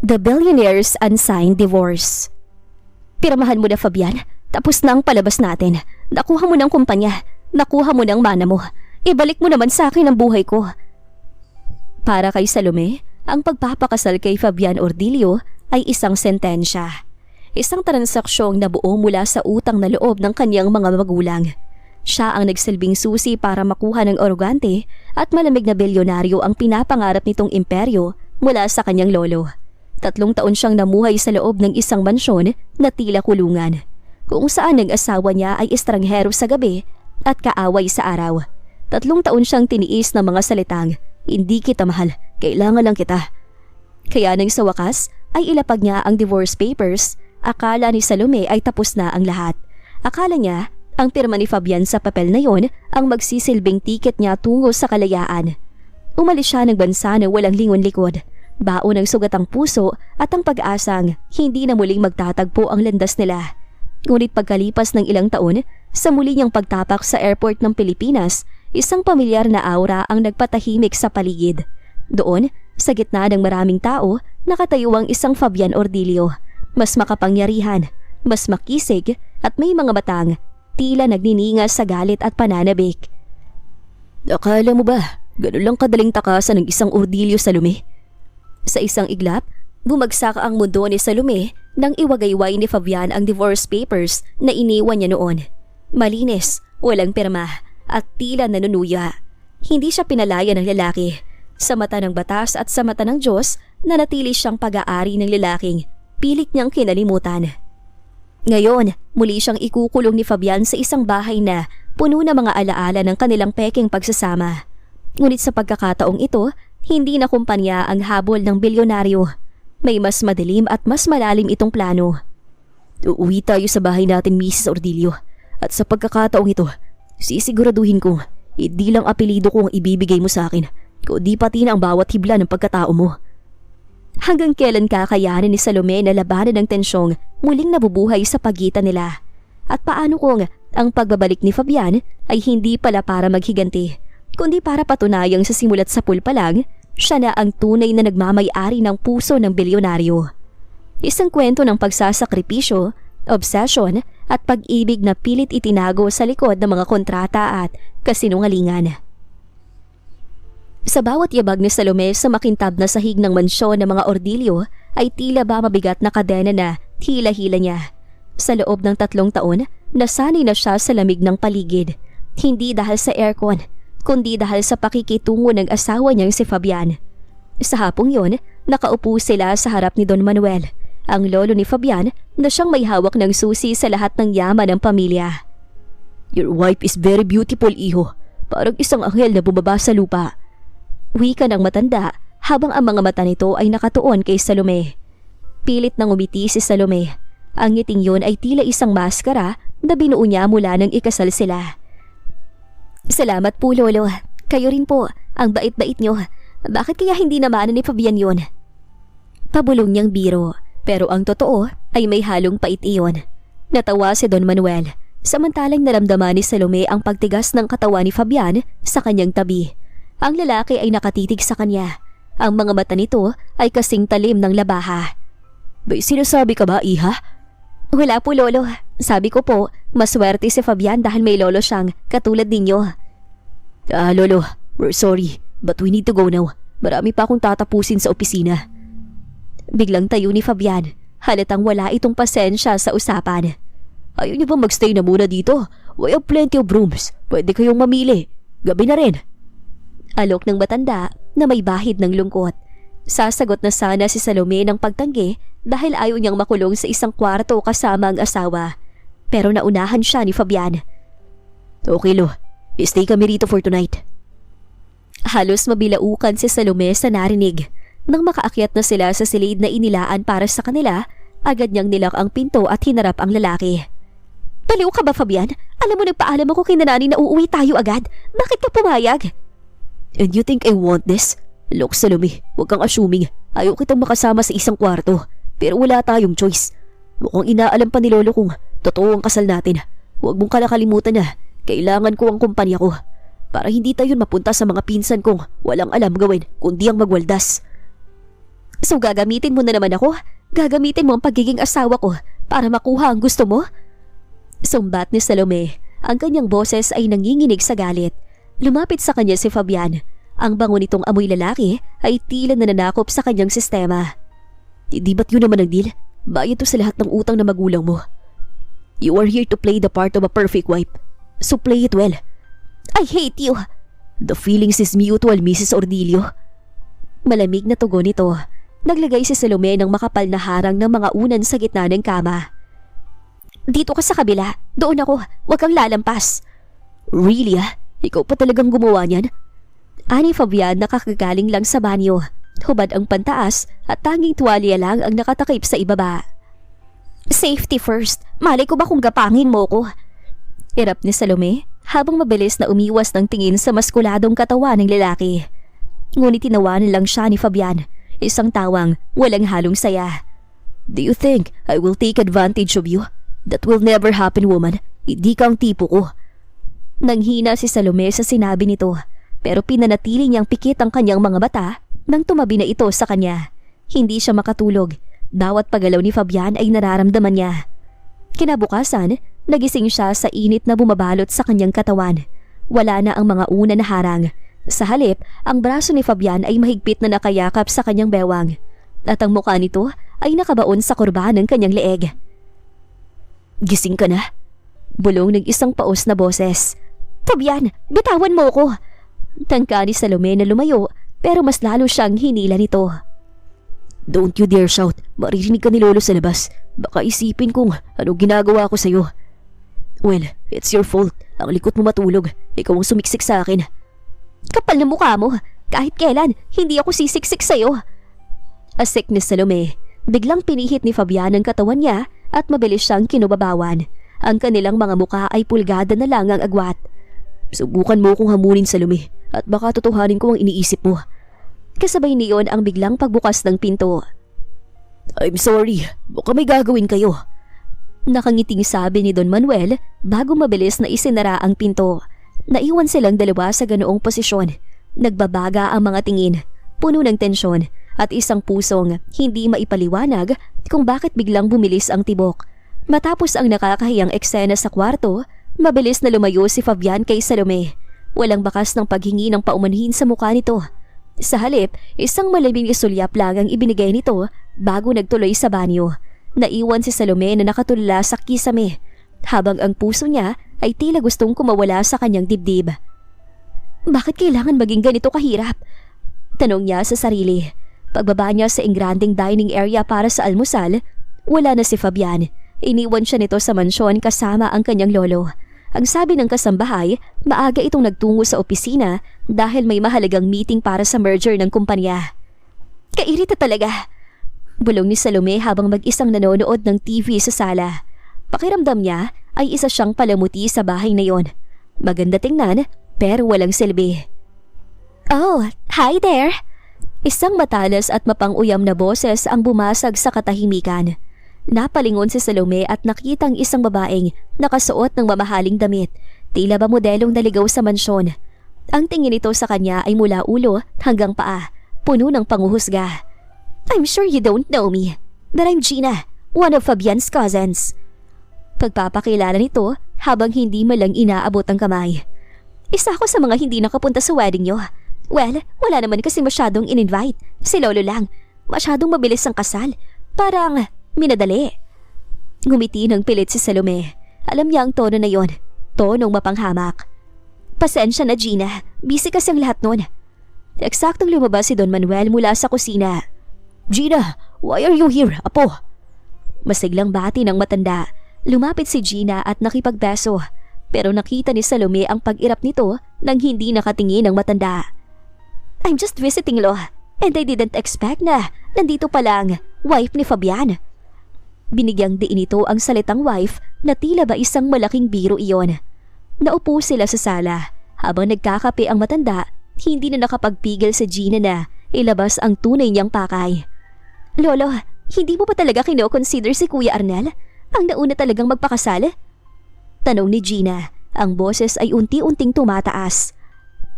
The Billionaire's Unsigned Divorce. Pirmahan mo na, Fabian. Tapos na ang palabas natin. Nakuha mo ng kumpanya. Nakuha mo ng mana mo. Ibalik mo naman sa akin ang buhay ko. Para kay Salome, ang pagpapakasal kay Fabian Ordilio ay isang sentensya. Isang transaksyong nabuo mula sa utang na loob ng kanyang mga magulang. Siya ang nagsilbing susi para makuha ng arogante at malamig na bilyonaryo ang pinapangarap nitong imperyo mula sa kanyang lolo. 3 taon siyang namuhay sa loob ng isang mansyon na tila kulungan, kung saan ang asawa niya ay estranghero sa gabi at kaaway sa araw. 3 taon siyang tiniis ng mga salitang, "Hindi kita mahal, kailangan lang kita." Kaya nang sa wakas ay ilapag niya ang divorce papers, akala ni Salome ay tapos na ang lahat. Akala niya ang pirma ni Fabian sa papel na yon ang magsisilbing tiket niya tungo sa kalayaan. Umalis siya ng bansa na walang lingon-likod, baon ng sugatang puso at ang pag-asang hindi na muling magtatagpo ang landas nila. Ngunit pagkalipas ng ilang taon, sa muli niyang pagtapak sa airport ng Pilipinas, isang pamilyar na aura ang nagpatahimik sa paligid. Doon, sa gitna ng maraming tao, nakatayo ang isang Fabian Ordilio. Mas makapangyarihan, mas makisig at may mga batang tila nagnininga sa galit at pananabik. "Akala mo ba, ganun lang kadaling takasan ng isang Ordilio, Salome?" Sa isang iglap, bumagsak ang mundo ni Salome nang iwagayway ni Fabian ang divorce papers na iniwan niya noon. Malinis, walang pirma at tila nanunuya. Hindi siya pinalaya ng lalaki. Sa mata ng batas at sa mata ng Diyos, nanatili siyang pag-aari ng lalaking pilit niyang kinalimutan. Ngayon, muli siyang ikukulong ni Fabian sa isang bahay na puno na mga alaala ng kanilang peking pagsasama. Ngunit sa pagkakataong ito, hindi na kumpanya ang habol ng bilyonaryo. May mas madilim at mas malalim itong plano. "Uuwi tayo sa bahay natin, Mrs. Ordilio. At sa pagkakataong ito, sisiguraduhin kong hindi lang apelido ko ang ibibigay mo sa akin, kundi pati na ang bawat hibla ng pagkatao mo." Hanggang kailan kakayanin ni Salome na labanan ng tensyong muling nabubuhay sa pagitan nila? At paano kung ang pagbabalik ni Fabian ay hindi pala para maghiganti, kundi para patunayang sa simulat sa pool pa lang, siya na ang tunay na nagmamay-ari ng puso ng bilyonaryo. Isang kwento ng pagsasakripisyo, obsession at pag-ibig na pilit itinago sa likod ng mga kontrata at kasinungalingan. Sa bawat yabag ni Salome sa makintab na sahig ng mansyon ng mga Ordilio ay tila ba mabigat na kadena na hila-hila niya. Sa loob ng 3 taon, nasanay na siya sa lamig ng paligid. Hindi dahil sa aircon, kundi dahil sa pakikitungo ng asawa niyang si Fabian. Sa hapong yon, nakaupo sila sa harap ni Don Manuel, ang lolo ni Fabian na siyang may hawak ng susi sa lahat ng yaman ng pamilya. "Your wife is very beautiful, iho. Parang isang anghel na bumaba sa lupa." Wika ng matanda habang ang mga mata nito ay nakatuon kay Salome. Pilit nang umiti si Salome. Ang ngiting yun ay tila isang maskara na binuo niya mula nang ikasal sila. "Salamat po, Lolo. Kayo rin po. Ang bait-bait niyo. Bakit kaya hindi naman ni Fabian yun?" Pabulong niyang biro, pero ang totoo ay may halong pait iyon. Natawa si Don Manuel, samantalang naramdaman ni Salome ang pagtigas ng katawan ni Fabian sa kanyang tabi. Ang lalaki ay nakatitig sa kanya. Ang mga mata nito ay kasing talim ng labaha. "May sinasabi ka ba, iha?" "Wala po, Lolo. Sabi ko po, maswerte si Fabian dahil may lolo siyang katulad ninyo." Lolo, we're sorry, but we need to go now. Marami pa akong tatapusin sa opisina." Biglang tayo ni Fabian. Halatang wala itong pasensya sa usapan. "Ayaw niyo ba magstay na muna dito? We have plenty of rooms. Pwede kayong mamili. Gabi na rin." Alok ng matanda na may bahid ng lungkot. Sasagot na sana si Salome ng pagtanggi dahil ayaw niyang makulong sa isang kwarto kasama ang asawa. Pero naunahan siya ni Fabian. "Okay, Lo. Stay kami rito for tonight." Halos mabilaukan si Salome sa narinig. Nang makaakyat na sila sa silid na inilaan para sa kanila, agad niyang nilak ang pinto at hinarap ang lalaki. "Baliw ka ba, Fabian? Alam mo nagpaalam ako kay nanay na uuwi tayo agad. Bakit ka pumayag?" "And you think I want this? Look, Salome, huwag kang assuming. Ayaw kitang makasama sa isang kwarto. Pero wala tayong choice. Mukhang inaalam pa ni Lolo kung totoo ang kasal natin. Huwag mong kalakalimutan na kailangan ko ang kumpanya ko. Para hindi tayo mapunta sa mga pinsan kong walang alam gawin kundi ang magwaldas." So gagamitin mo na naman ako? Gagamitin mo ang pagiging asawa ko para makuha ang gusto mo? Sumbat ni Salome. Ang kanyang boses ay nanginginig sa galit. Lumapit sa kanya si Fabian. Ang bango nitong amoy lalaki ay tila nananakop sa kanyang sistema. Di ba't yun naman ang deal? Bayad to sa lahat ng utang na magulang mo. You are here to play the part of a perfect wife. So play it well. I hate you. The feelings is mutual, Mrs. Ordilio. Malamig na tugon nito. Naglagay si Salome ng makapal na harang ng mga unan sa gitna ng kama. Dito ka sa kabila. Doon ako. Huwag kang lalampas. Really Ikaw pa talagang gumawa niyan? Ani Fabian nakakagaling lang sa banyo. Hubad ang pantaas at tanging tuwalya lang ang nakatakip sa ibaba. Safety first. Malay ko ba kung gapangin mo ko? Hirap ni Salome habang mabilis na umiwas ng tingin sa maskuladong katawan ng lalaki. Ngunit tinawanan lang siya ni Fabian. Isang tawang walang halong saya. Do you think I will take advantage of you? That will never happen, woman. Hindi kang tipo ko. Nanghina si Salome sa sinabi nito, pero pinanatili niyang pikit ang kanyang mga mata nang tumabi na ito sa kanya. Hindi siya makatulog. Bawat paggalaw ni Fabian ay nararamdaman niya. Kinabukasan, nagising siya sa init na bumabalot sa kanyang katawan. Wala na ang mga una na harang. Sa halip, ang braso ni Fabian ay mahigpit na nakayakap sa kanyang bewang. At ang mukha nito ay nakabaon sa kurba ng kanyang leeg. Gising ka na? Bulong ng isang paos na boses. Fabian, bitawan mo ko! Tangka ni Salome na lumayo pero mas lalo siyang hinila nito. Don't you dare shout. Maririnig ka ni Lolo sa labas. Baka isipin kong anong ginagawa ko sa'yo. Well, it's your fault. Ang likot mo matulog. Ikaw ang sumiksik sa akin. Kapal na mukha mo. Kahit kailan, hindi ako sisiksik sa'yo. Asik ni Salome. Biglang pinihit ni Fabian ang katawan niya at mabilis siyang kinubabawan. Ang kanilang mga mukha ay pulgada na lang ang agwat. Subukan mo kong hamunin, Salome, at baka totohanin ko ang iniisip mo. Kasabay niyon ang biglang pagbukas ng pinto. I'm sorry, baka may gagawin kayo. Nakangiting sabi ni Don Manuel bago mabilis na isinara ang pinto. Naiwan silang dalawa sa ganoong posisyon. Nagbabaga ang mga tingin, puno ng tensyon at isang pusong hindi maipaliwanag kung bakit biglang bumilis ang tibok. Matapos ang nakakahiyang eksena sa kwarto, mabilis na lumayo si Fabian kay Salome. Walang bakas ng paghingi ng paumanhin sa mukha nito. Sa halip, isang malamig na sulyap lang ang ibinigay nito bago nagtuloy sa banyo. Naiwan si Salome na nakatulala sa kisame, habang ang puso niya ay tila gustong kumawala sa kanyang dibdib. Bakit kailangan maging ganito kahirap? Tanong niya sa sarili. Pagbaba niya sa engranding dining area para sa almusal, wala na si Fabian. Iniwan siya nito sa mansyon kasama ang kanyang lolo. Ang sabi ng kasambahay, maaga itong nagtungo sa opisina dahil may mahalagang meeting para sa merger ng kumpanya. Kairita talaga. Bulong ni Salome habang mag-isang nanonood ng TV sa sala. Pakiramdam niya ay isa siyang palamuti sa bahay na yon. Maganda tingnan pero walang silbi. Oh, hi there! Isang matalas at mapang-uyam na boses ang bumasag sa katahimikan. Napalingon si Salome at nakitang isang babaeng nakasuot ng mamahaling damit. Tila ba modelong naligaw sa mansyon. Ang tingin nito sa kanya ay mula ulo hanggang paa, puno ng panguhusga. I'm sure you don't know me, but I'm Gina, one of Fabian's cousins. Pagpapakilala nito habang hindi malang inaabot ang kamay. Isa ako sa mga hindi nakapunta sa wedding niyo. Well, wala naman kasi masyadong in-invite. Si Lolo lang. Masyadong mabilis ang kasal. Parang minadali. Ngumiti ng pilit si Salome. Alam niya ang tono na yon. Tonong mapanghamak. Pasensya na, Gina. Busy kasi ang lahat nun. Eksaktong lumabas si Don Manuel mula sa kusina. Gina, why are you here, apo? Masiglang bati ng matanda. Lumapit si Gina at nakipagbeso. Pero nakita ni Salome ang pag-irap nito nang hindi nakatingin ng matanda. I'm just visiting, Lo, and I didn't expect na nandito pa lang wife ni Fabian. Binigyang diin ito ang salitang wife na tila ba isang malaking biro iyon. Naupo sila sa sala. Habang nagkakape ang matanda, hindi na nakapagpigil sa Gina na ilabas ang tunay niyang pakay. Lolo, hindi mo pa talaga kino-consider si Kuya Arnel? Ang nauna talagang magpakasal? Tanong ni Gina. Ang boses ay unti-unting tumataas.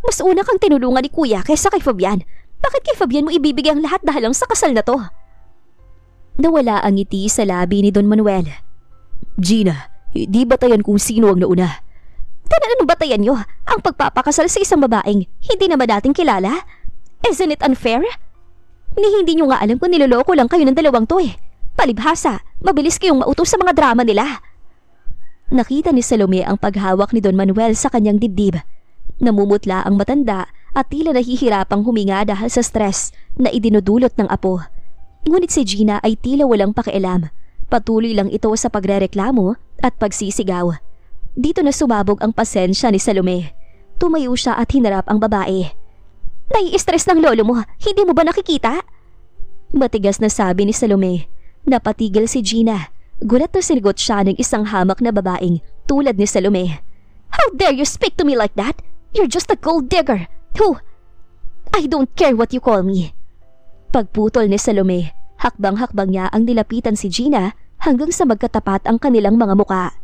Mas una kang tinulungan ni Kuya kaysa kay Fabian. Bakit kay Fabian mo ibibigay ang lahat dahil lang sa kasal na to? Nawala ang ngiti sa labi ni Don Manuel. Gina, hindi batayan kung sino ang nauna. Anong batayan nyo? Ang pagpapakasal sa isang babaeng hindi naman natin kilala? Isn't it unfair? Hindi nyo nga alam kung niloloko lang kayo ng dalawang to eh. Palibhasa, mabilis kayong mautos sa mga drama nila. Nakita ni Salome ang paghawak ni Don Manuel sa kanyang dibdib. Namumutla ang matanda at tila nahihirapang huminga dahil sa stress na idinudulot ng apo. Ngunit si Gina ay tila walang pakialam. Patuloy lang ito sa pagrereklamo at pagsisigaw. Dito na sumabog ang pasensya ni Salome. Tumayo siya at hinarap ang babae. Nai-stress ng lolo mo, hindi mo ba nakikita? Matigas na sabi ni Salome. Napatigil si Gina. Gulat na sinigot siya ng isang hamak na babaeng tulad ni Salome. How dare you speak to me like that? You're just a gold digger. Who? I don't care what you call me. Pagputol ni Salome, hakbang-hakbang niya ang nilapitan si Gina hanggang sa magkatapat ang kanilang mga muka.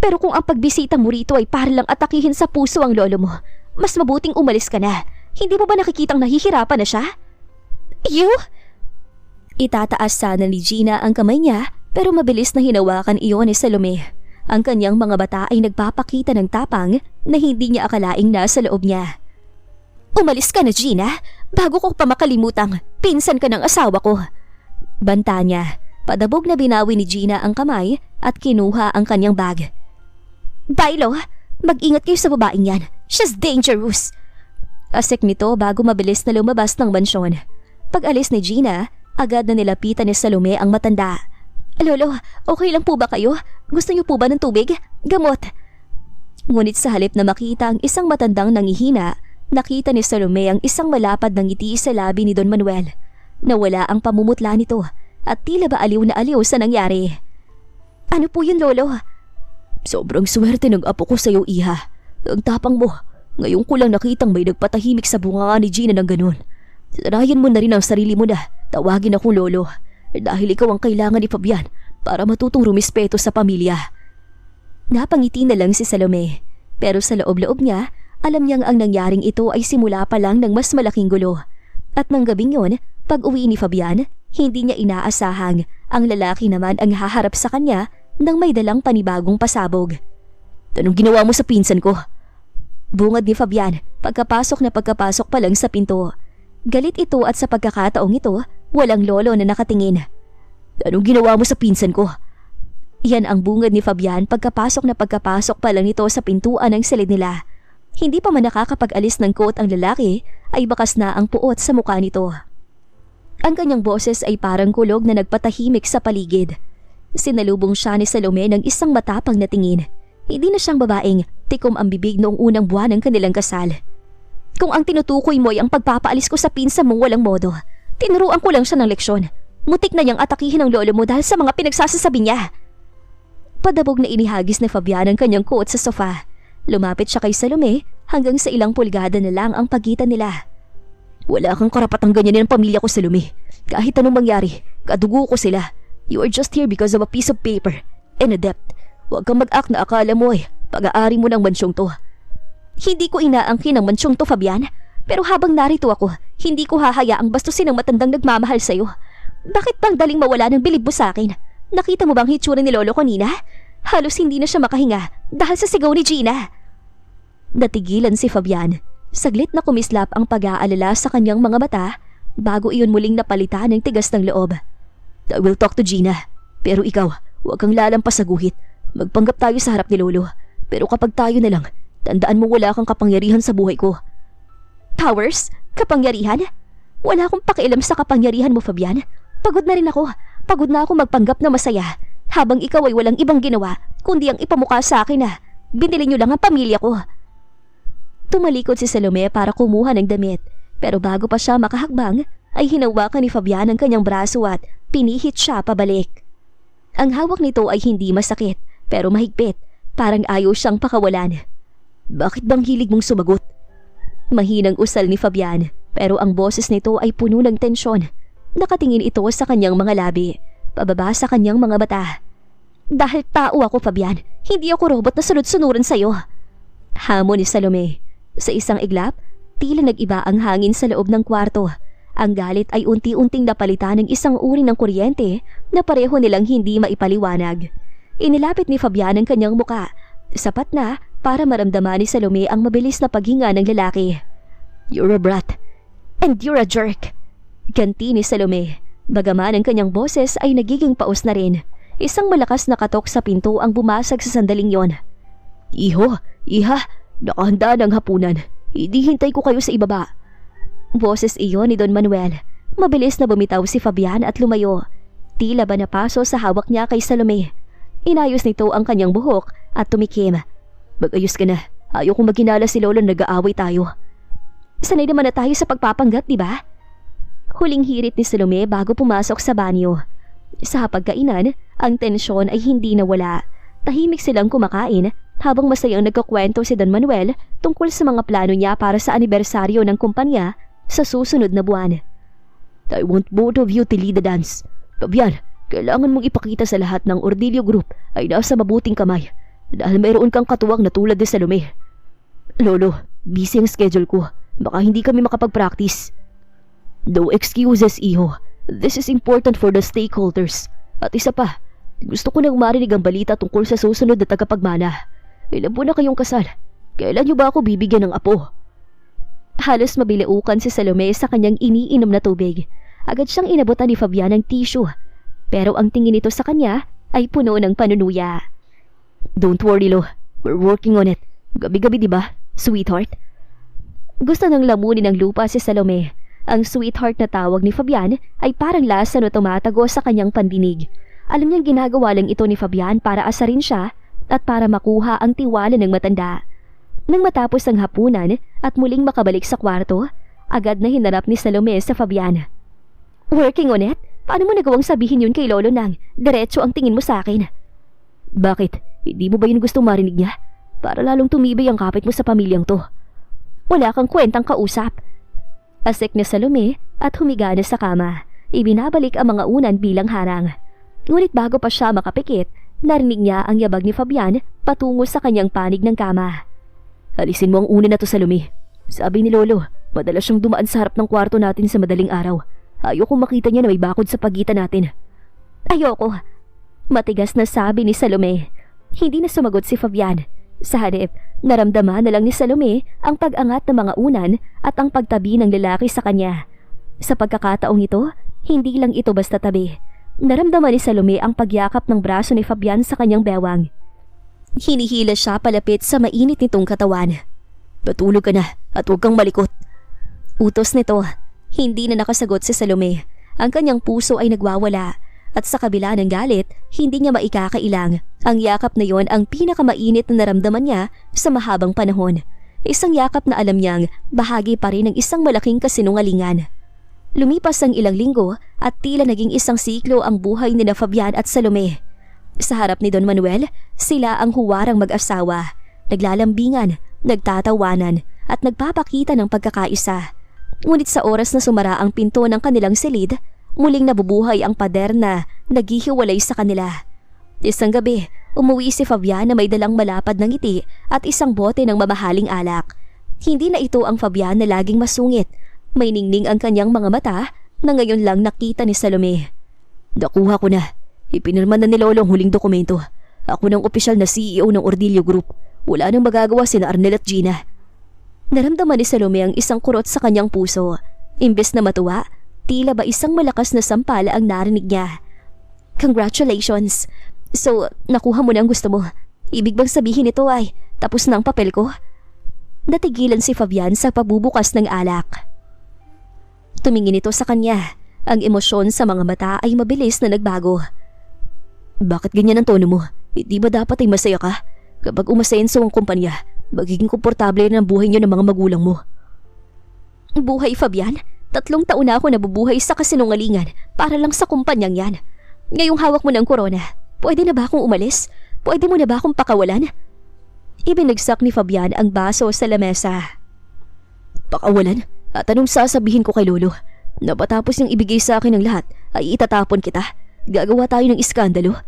Pero kung ang pagbisita mo rito ay para lang atakihin sa puso ang lolo mo, mas mabuting umalis ka na. Hindi mo ba nakikitang nahihirapan na siya? You? Itataas sana ni Gina ang kamay niya pero mabilis na hinawakan iyon ni Salome. Ang kanyang mga bata ay nagpapakita ng tapang na hindi niya akalaing nasa loob niya. Umalis ka na, Gina, bago ko pa makalimutang pinsan ka ng asawa ko. Banta niya. Padabog na binawi ni Gina ang kamay at kinuha ang kanyang bag. Bailo, mag-ingat kayo sa babaeng yan. She's dangerous. Asik nito bago mabilis na lumabas ng mansyon. Pag-alis ni Gina, agad na nilapitan ni Salome ang matanda. Lolo, okay lang po ba kayo? Gusto niyo po ba ng tubig? Gamot? Ngunit sa halip na makita ang isang matandang nangihina, nakita ni Salome ang isang malapad na ngiti sa labi ni Don Manuel. Nawala ang pamumutla nito at tila ba aliw na aliw sa nangyari. Ano po yun, Lolo? Sobrang swerte ng apo ko sa'yo, Iha. Ang tapang mo. Ngayon ko lang nakitang may nagpatahimik sa bunga ni Gina ng ganun. Sanayan mo na rin ang sarili mo na tawagin akong lolo dahil ikaw ang kailangan ni Fabian para matutong rumispeto sa pamilya. Napangiti na lang si Salome pero sa loob-loob niya alam niyang ang nangyaring ito ay simula pa lang ng mas malaking gulo. At ng gabing yon, pag uwi ni Fabian, hindi niya inaasahang ang lalaki naman ang haharap sa kanya nang may dalang panibagong pasabog. Anong ginawa mo sa pinsan ko? Bungad ni Fabian pagkapasok pa lang sa pinto. Galit ito at sa pagkakataong ito, walang lolo na nakatingin. Anong ginawa mo sa pinsan ko? Yan ang bungad ni Fabian pagkapasok pa lang ito sa pintuan ng silid nila. Hindi pa man nakakapag-alis ng coat ang lalaki ay bakas na ang puot sa mukha nito. Ang kanyang boses ay parang kulog na nagpatahimik sa paligid. Sinalubong siya ni Salome ng isang matapang na tingin. Hindi na siyang babaeng tikom ang bibig noong unang buwan ng kanilang kasal. Kung ang tinutukoy mo ay ang pagpapaalis ko sa pinsan mong walang modo, tinuruan ko lang siya ng leksyon. Mutik na niyang atakihin ang lolo mo dahil sa mga pinagsasasabi niya. Padabog na inihagis ni Fabian ang kanyang coat sa sofa. Lumapit siya kay Salome hanggang sa ilang pulgada na lang ang pagitan nila. Wala kang karapatang ganyanin ang pamilya ko, Salome. Kahit anong mangyari, kadugo ko sila. You are just here because of a piece of paper and a debt. Huwag kang mag-act na akala mo ay pag-aari mo ng mansyong to. Hindi ko inaangkin ang mansyong to, Fabian. Pero habang narito ako, hindi ko hahayaang bastusin ang matandang nagmamahal sa'yo. Bakit bang daling mawala ng bilib mo sa akin? Nakita mo bang hitsura ni Lolo kanina? Halos hindi na siya makahinga dahil sa sigaw ni Gina. Natigilan si Fabian. Saglit na kumislap ang pag-aalala sa kanyang mga mata bago iyon muling napalitan ng tigas ng loob. I will talk to Gina. Pero ikaw, huwag kang lalampas sa guhit. Magpanggap tayo sa harap ni Lolo. Pero kapag tayo na lang, tandaan mo wala kang kapangyarihan sa buhay ko. Powers? Kapangyarihan? Wala akong pakialam sa kapangyarihan mo, Fabian. Pagod na rin ako. Pagod na ako magpanggap na masaya. Habang ikaw ay walang ibang ginawa, kundi ang ipamukha sa akin na binili niyo lang ang pamilya ko. Tumalikod si Salome para kumuha ng damit. Pero bago pa siya makahakbang, ay hinawakan ni Fabian ang kanyang braso at pinihit siya pabalik. Ang hawak nito ay hindi masakit, pero mahigpit. Parang ayaw siyang pakawalan. Bakit bang hilig mong sumagot? Mahinang usal ni Fabian, pero ang boses nito ay puno ng tensyon. Nakatingin ito sa kanyang mga labi, pababa sa kanyang mga mata. Dahil tao ako, Fabian, hindi ako robot na sunod-sunuran sa'yo. Hamon ni Salome. Sa isang iglap, Tila nag-iba ang hangin sa loob ng kwarto. Ang galit ay unti-unting napalitan ng isang uri ng kuryente na pareho nilang hindi maipaliwanag. Inilapit ni Fabian ang kanyang muka. Sapat na para maramdaman ni Salome ang mabilis na paghinga ng lalaki. "You're a brat. And you're a jerk." Ganti ni Salome. Bagaman ang kanyang boses ay nagiging paus na rin. Isang malakas na katok sa pinto ang bumasag sa sandaling yon. "Iho, iha, nakahanda ng hapunan. Hintay ko kayo sa ibaba." Boses iyon ni Don Manuel. Mabilis na bumitaw si Fabian at lumayo. Tila ba napaso sa hawak niya kay Salome. Inayos nito ang kanyang buhok at tumikim. "Mag-ayos ka na. Ayaw kong maghinala si Lolo na nag-aaway tayo." "Sanay naman na tayo sa pagpapanggap, di ba?" Huling hirit ni Salome bago pumasok sa banyo. Sa hapagkainan, ang tensyon ay hindi nawala. Tahimik silang kumakain habang masayang nagkakwento si Don Manuel tungkol sa mga plano niya para sa anibersaryo ng kumpanya sa susunod na buwan. "I want both of you to lead the dance. Fabian, kailangan mong ipakita sa lahat ng Ordillo Group ay nasa mabuting kamay dahil mayroon kang katuwang na tulad ni Salome." "Lolo, busy ang schedule ko. Baka hindi kami makapag-practice." "No excuses, iho. This is important for the stakeholders. At isa pa, gusto ko nang marinig ang balita tungkol sa susunod na tagapagmana. Ilan po na kayong kasal? Kailan niyo ba ako bibigyan ng apo?" Halos mabiliukan si Salome sa kanyang iniinom na tubig. Agad siyang inabutan ni Fabian ng tissue. Pero ang tingin nito sa kanya ay puno ng panunuya. "Don't worry, Lo. We're working on it. Gabi-gabi, di ba, sweetheart?" Gusto nang lamunin ng lupa si Salome. Ang sweetheart na tawag ni Fabian ay parang lasa na tumatago sa kanyang pandinig. Alam niyang ginagawa lang ito ni Fabian para asarin siya at para makuha ang tiwala ng matanda. Nang matapos ang hapunan at muling makabalik sa kwarto, agad na hinarap ni Salome sa Fabian. "Working on it? Paano mo nagawang sabihin yun kay Lolo nang diretso ang tingin mo sa akin?" "Bakit? Hindi mo ba yun gustong marinig niya? Para lalong tumibay ang kapit mo sa pamilyang to." "Wala kang kwentang kausap." Asik ni Salome at humiga na sa kama. Ibinabalik ang mga unan bilang harang. Ngunit bago pa siya makapikit, narinig niya ang yabag ni Fabian patungo sa kanyang panig ng kama. "Alisin mo ang unan na to, Salome. Sabi ni Lolo, madalas siyang dumaan sa harap ng kwarto natin sa madaling araw. Ayoko makita niya na may bakod sa pagitan natin." "Ayoko." Matigas na sabi ni Salome. Hindi na sumagot si Fabian. Sa halip, naramdaman na lang ni Salome ang pag-angat ng mga unan at ang pagtabi ng lalaki sa kanya. Sa pagkakataong ito, hindi lang ito basta tabi. Naramdaman ni Salome ang pagyakap ng braso ni Fabian sa kanyang bewang. Hinihila siya palapit sa mainit nitong katawan. "Patulog ka na at huwag kang malikot." Utos nito. Hindi na nakasagot si Salome. Ang kanyang puso ay nagwawala. At sa kabila ng galit, hindi niya maikakailang. Ang yakap na yon ang pinakamainit na naramdaman niya sa mahabang panahon. Isang yakap na alam niyang bahagi pa rin ng isang malaking kasinungalingan. Lumipas ang ilang linggo at tila naging isang siklo ang buhay ni Fabian at Salome. Sa harap ni Don Manuel, sila ang huwarang mag-asawa. Naglalambingan, nagtatawanan at nagpapakita ng pagkakaisa. Ngunit sa oras na sumara ang pinto ng kanilang silid, muling nabubuhay ang pader na naghihiwalay sa kanila. Isang gabi, umuwi si Fabian na may dalang malapad ng ngiti at isang bote ng mamahaling alak. Hindi na ito ang Fabian na laging masungit. May ningning ang kanyang mga mata na ngayon lang nakita ni Salome. "Nakuha ko na. Ipinirma na ni Lolo ang huling dokumento. Ako ng opisyal na CEO ng Ordillo Group. Wala nang magagawa sina Arnel at Gina." Naramdaman ni Salome ang isang kurot sa kanyang puso. Imbes na matuwa, tila ba isang malakas na sampal ang narinig niya. "Congratulations! So, nakuha mo na ang gusto mo. Ibig bang sabihin ito ay tapos na ang papel ko?" Natigilan si Fabian sa pabubukas ng alak. Tumingin ito sa kanya. Ang emosyon sa mga mata ay mabilis na nagbago. "Bakit ganyan ang tono mo? Hindi ba dapat ay masaya ka? Kapag umasenso ang kumpanya, magiging komportable rin ang buhay niyo ng mga magulang mo." "Buhay, Fabian? 3 taon na ako nabubuhay sa kasinungalingan para lang sa kumpanyang yan. Ngayong hawak mo ng korona, pwede na ba akong umalis? Pwede mo na ba akong pakawalan?" Ibinagsak ni Fabian ang baso sa lamesa. "Pakawalan? At anong sasabihin ko kay Lolo? Na patapos niyang ibigay sa akin ng lahat ay itatapon kita? Gagawa tayo ng iskandalo?"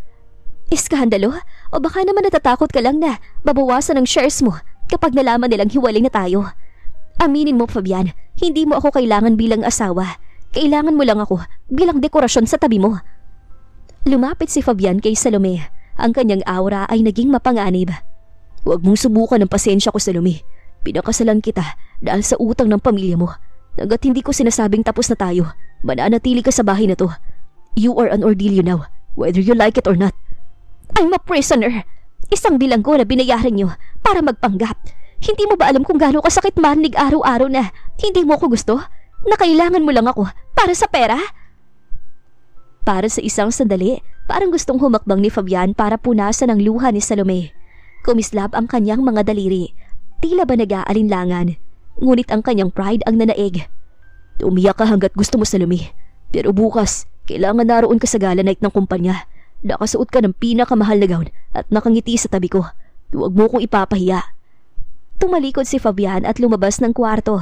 "Iskandalo? O baka naman natatakot ka lang na babawasan ang shares mo kapag nalaman nilang hiwalay na tayo? Aminin mo, Fabian, hindi mo ako kailangan bilang asawa. Kailangan mo lang ako bilang dekorasyon sa tabi mo. Lumapit si Fabian kay Salome. Ang kanyang aura ay naging mapanganib. Huwag mong subukan ng pasensya ko, Salome. Pinakasalan kita dahil sa utang ng pamilya mo. Hanggat hindi ko sinasabing tapos na tayo, mananatili ka sa bahay na to. You are an Ordilio now, whether you like it or not. I'm a prisoner. Isang bilanggo na binayaran niyo para magpanggap. Hindi mo ba alam kung gaano kasakit manig araw-araw na hindi mo ko gusto? Na kailangan mo lang ako para sa pera? Para sa isang sandali, parang gustong humakbang ni Fabian para punasan ang luha ni Salome. Kumislap ang kanyang mga daliri. Tila ba nag-aalinlangan. Ngunit ang kanyang pride ang nanaig. Umiyak ka hanggat gusto mo, Salome. Pero bukas, kailangan naroon ka sa gala night ng kumpanya. Nakasuot ka ng pinakamahal na gown at nakangiti sa tabi ko. Huwag mo kong ipapahiya. Tumalikod si Fabian at lumabas ng kwarto.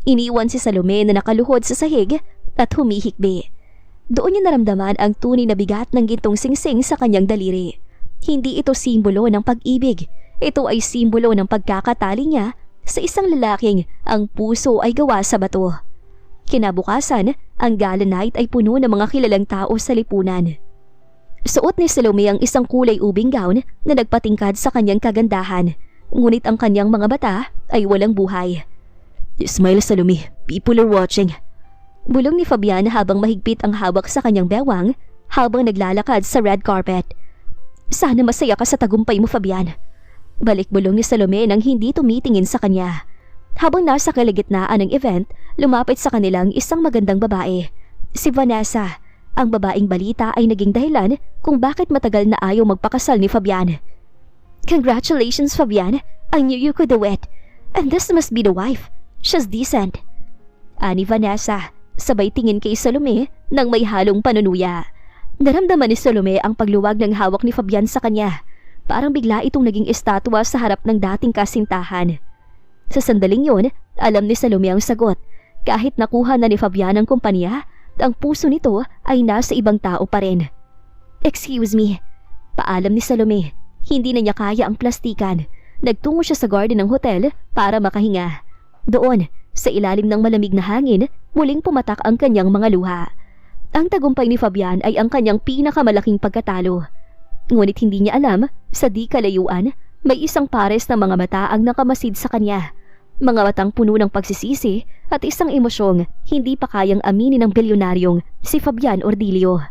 Iniwan si Salome na nakaluhod sa sahig at humihikbi. Doon niya naramdaman ang tunay na bigat ng gintong singsing sa kanyang daliri. Hindi ito simbolo ng pag-ibig. Ito ay simbolo ng pagkakatali niya sa isang lalaking ang puso ay gawa sa bato. Kinabukasan, ang gala night ay puno ng mga kilalang tao sa lipunan. Suot ni Salome ang isang kulay ubing gown na nagpatingkad sa kanyang kagandahan. Ngunit ang kanyang mga bata ay walang buhay. Smile, Salome. People are watching. Bulong ni Fabian habang mahigpit ang hawak sa kanyang bewang habang naglalakad sa red carpet. Sana masaya ka sa tagumpay mo, Fabian. Balik bulong ni Salome nang hindi tumitingin sa kanya. Habang nasa kalagitnaan ng event, lumapit sa kanilang isang magandang babae. Si Vanessa. Ang babaeng balita ay naging dahilan kung bakit matagal na ayaw magpakasal ni Fabian. Congratulations, Fabian. I knew you could do it. And this must be the wife. She's decent. Ani Vanessa, sabay tingin kay Salome nang may halong panunuya. Naramdaman ni Salome ang pagluwag ng hawak ni Fabian sa kanya. Parang bigla itong naging estatwa sa harap ng dating kasintahan. Sa sandaling yun, alam ni Salome ang sagot. Kahit nakuha na ni Fabian ang kumpanya, ang puso nito ay nasa ibang tao pa rin. Excuse me. Paalam ni Salome. Hindi na niya kaya ang plastikan. Nagtungo siya sa garden ng hotel para makahinga. Doon, sa ilalim ng malamig na hangin, muling pumatak ang kanyang mga luha. Ang tagumpay ni Fabian ay ang kanyang pinakamalaking pagkatalo. Ngunit hindi niya alam, sa di kalayuan, may isang pares ng mga mata ang nakamasid sa kanya. Mga matang puno ng pagsisisi at isang emosyong hindi pa kayang aminin ng bilyonaryong si Fabian Ordilio.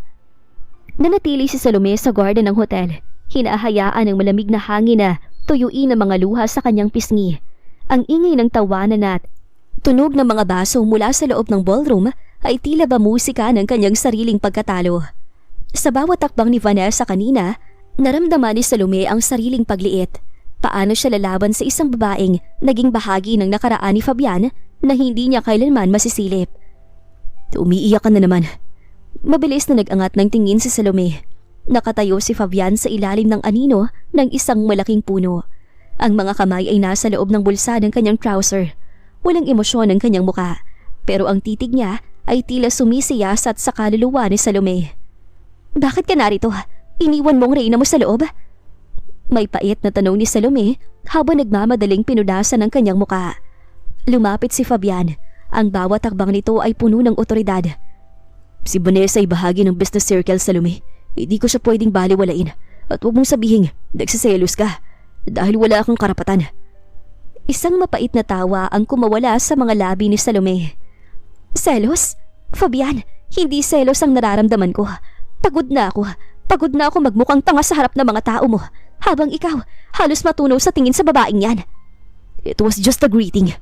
Nanatili si Salome sa garden ng hotel. Hinahayaan ng malamig na hangin na tuyuin ang mga luha sa kanyang pisngi. Ang ingay ng tawanan at tunog ng mga baso mula sa loob ng ballroom ay tila ba musika ng kanyang sariling pagkatalo. Sa bawat takbang ni Vanessa kanina, naramdaman ni Salome ang sariling pagliit. Paano siya lalaban sa isang babaeng naging bahagi ng nakaraan ni Fabian na hindi niya kailanman masisilip. Umiiyak ka na naman. Mabilis na nag-angat ng tingin si Salome. Nakatayo si Fabian sa ilalim ng anino ng isang malaking puno. Ang mga kamay ay nasa loob ng bulsa ng kanyang trouser. Walang emosyon ang kanyang muka, pero ang titig niya ay tila sumisiyasat sa kaluluwa ni Salome. Bakit ka narito? Iniwan mong reyna mo sa loob? May pait na tanong ni Salome habang nagmamadaling pinunasan ng kanyang muka. Lumapit si Fabian. Ang bawat takbang nito ay puno ng otoridad. Si Vanessa ay bahagi ng business circle, Salome. Hindi ko siya pwedeng baliwalain. At huwag mong sabihin, nagsiselos ka. Dahil wala akong karapatan. Isang mapait na tawa ang kumawala sa mga labi ni Salome. Selos? Fabian, hindi selos ang nararamdaman ko. Pagod na ako. Pagod na ako magmukhang tanga sa harap ng mga tao mo. Habang ikaw, halos matunaw sa tingin sa babaeng yan. It was just a greeting.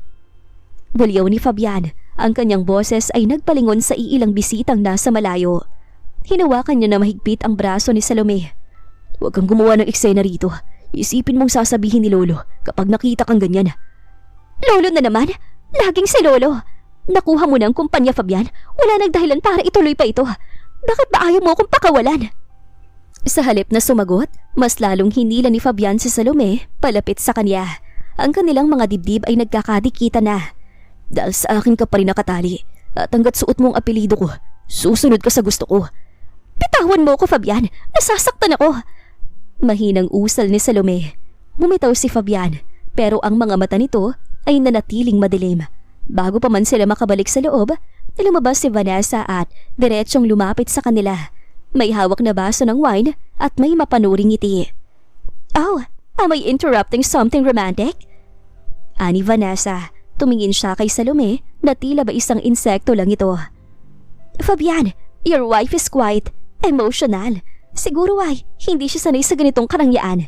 Bulyaw ni Fabian. Ang kanyang boses ay nagpalingon sa iilang bisitang nasa malayo. Hinawakan niya na mahigpit ang braso ni Salome. Huwag kang gumawa ng eksena rito. Isipin mong sasabihin ni Lolo kapag nakita kang ganyan. Lolo na naman? Laging si Lolo. Nakuha mo na ang kumpanya, Fabian. Wala nang dahilan para ituloy pa ito. Bakit ba ayaw mo akong pakawalan? Sa halip na sumagot, mas lalong hinila ni Fabian si Salome palapit sa kanya. Ang kanilang mga dibdib ay nagkakadikita na. Dahil sa akin ka pa rin nakatali at hanggat suot mo ang apelido ko, susunod ka sa gusto ko. Bitawan mo ako, Fabian. Nasasaktan ako. Mahinang usal ni Salome. Bumitaw si Fabian, pero ang mga mata nito ay nanatiling madilim. Bago pa man sila makabalik sa loob, lumabas si Vanessa at diretsong lumapit sa kanila. May hawak na baso ng wine at may mapanuring ngiti. "Oh, am I interrupting something romantic?" Ani Vanessa. Tumingin siya kay Salome na tila ba isang insekto lang ito. "Fabian, your wife is quite emotional. Siguro ay hindi siya sanay sa ganitong karangyaan."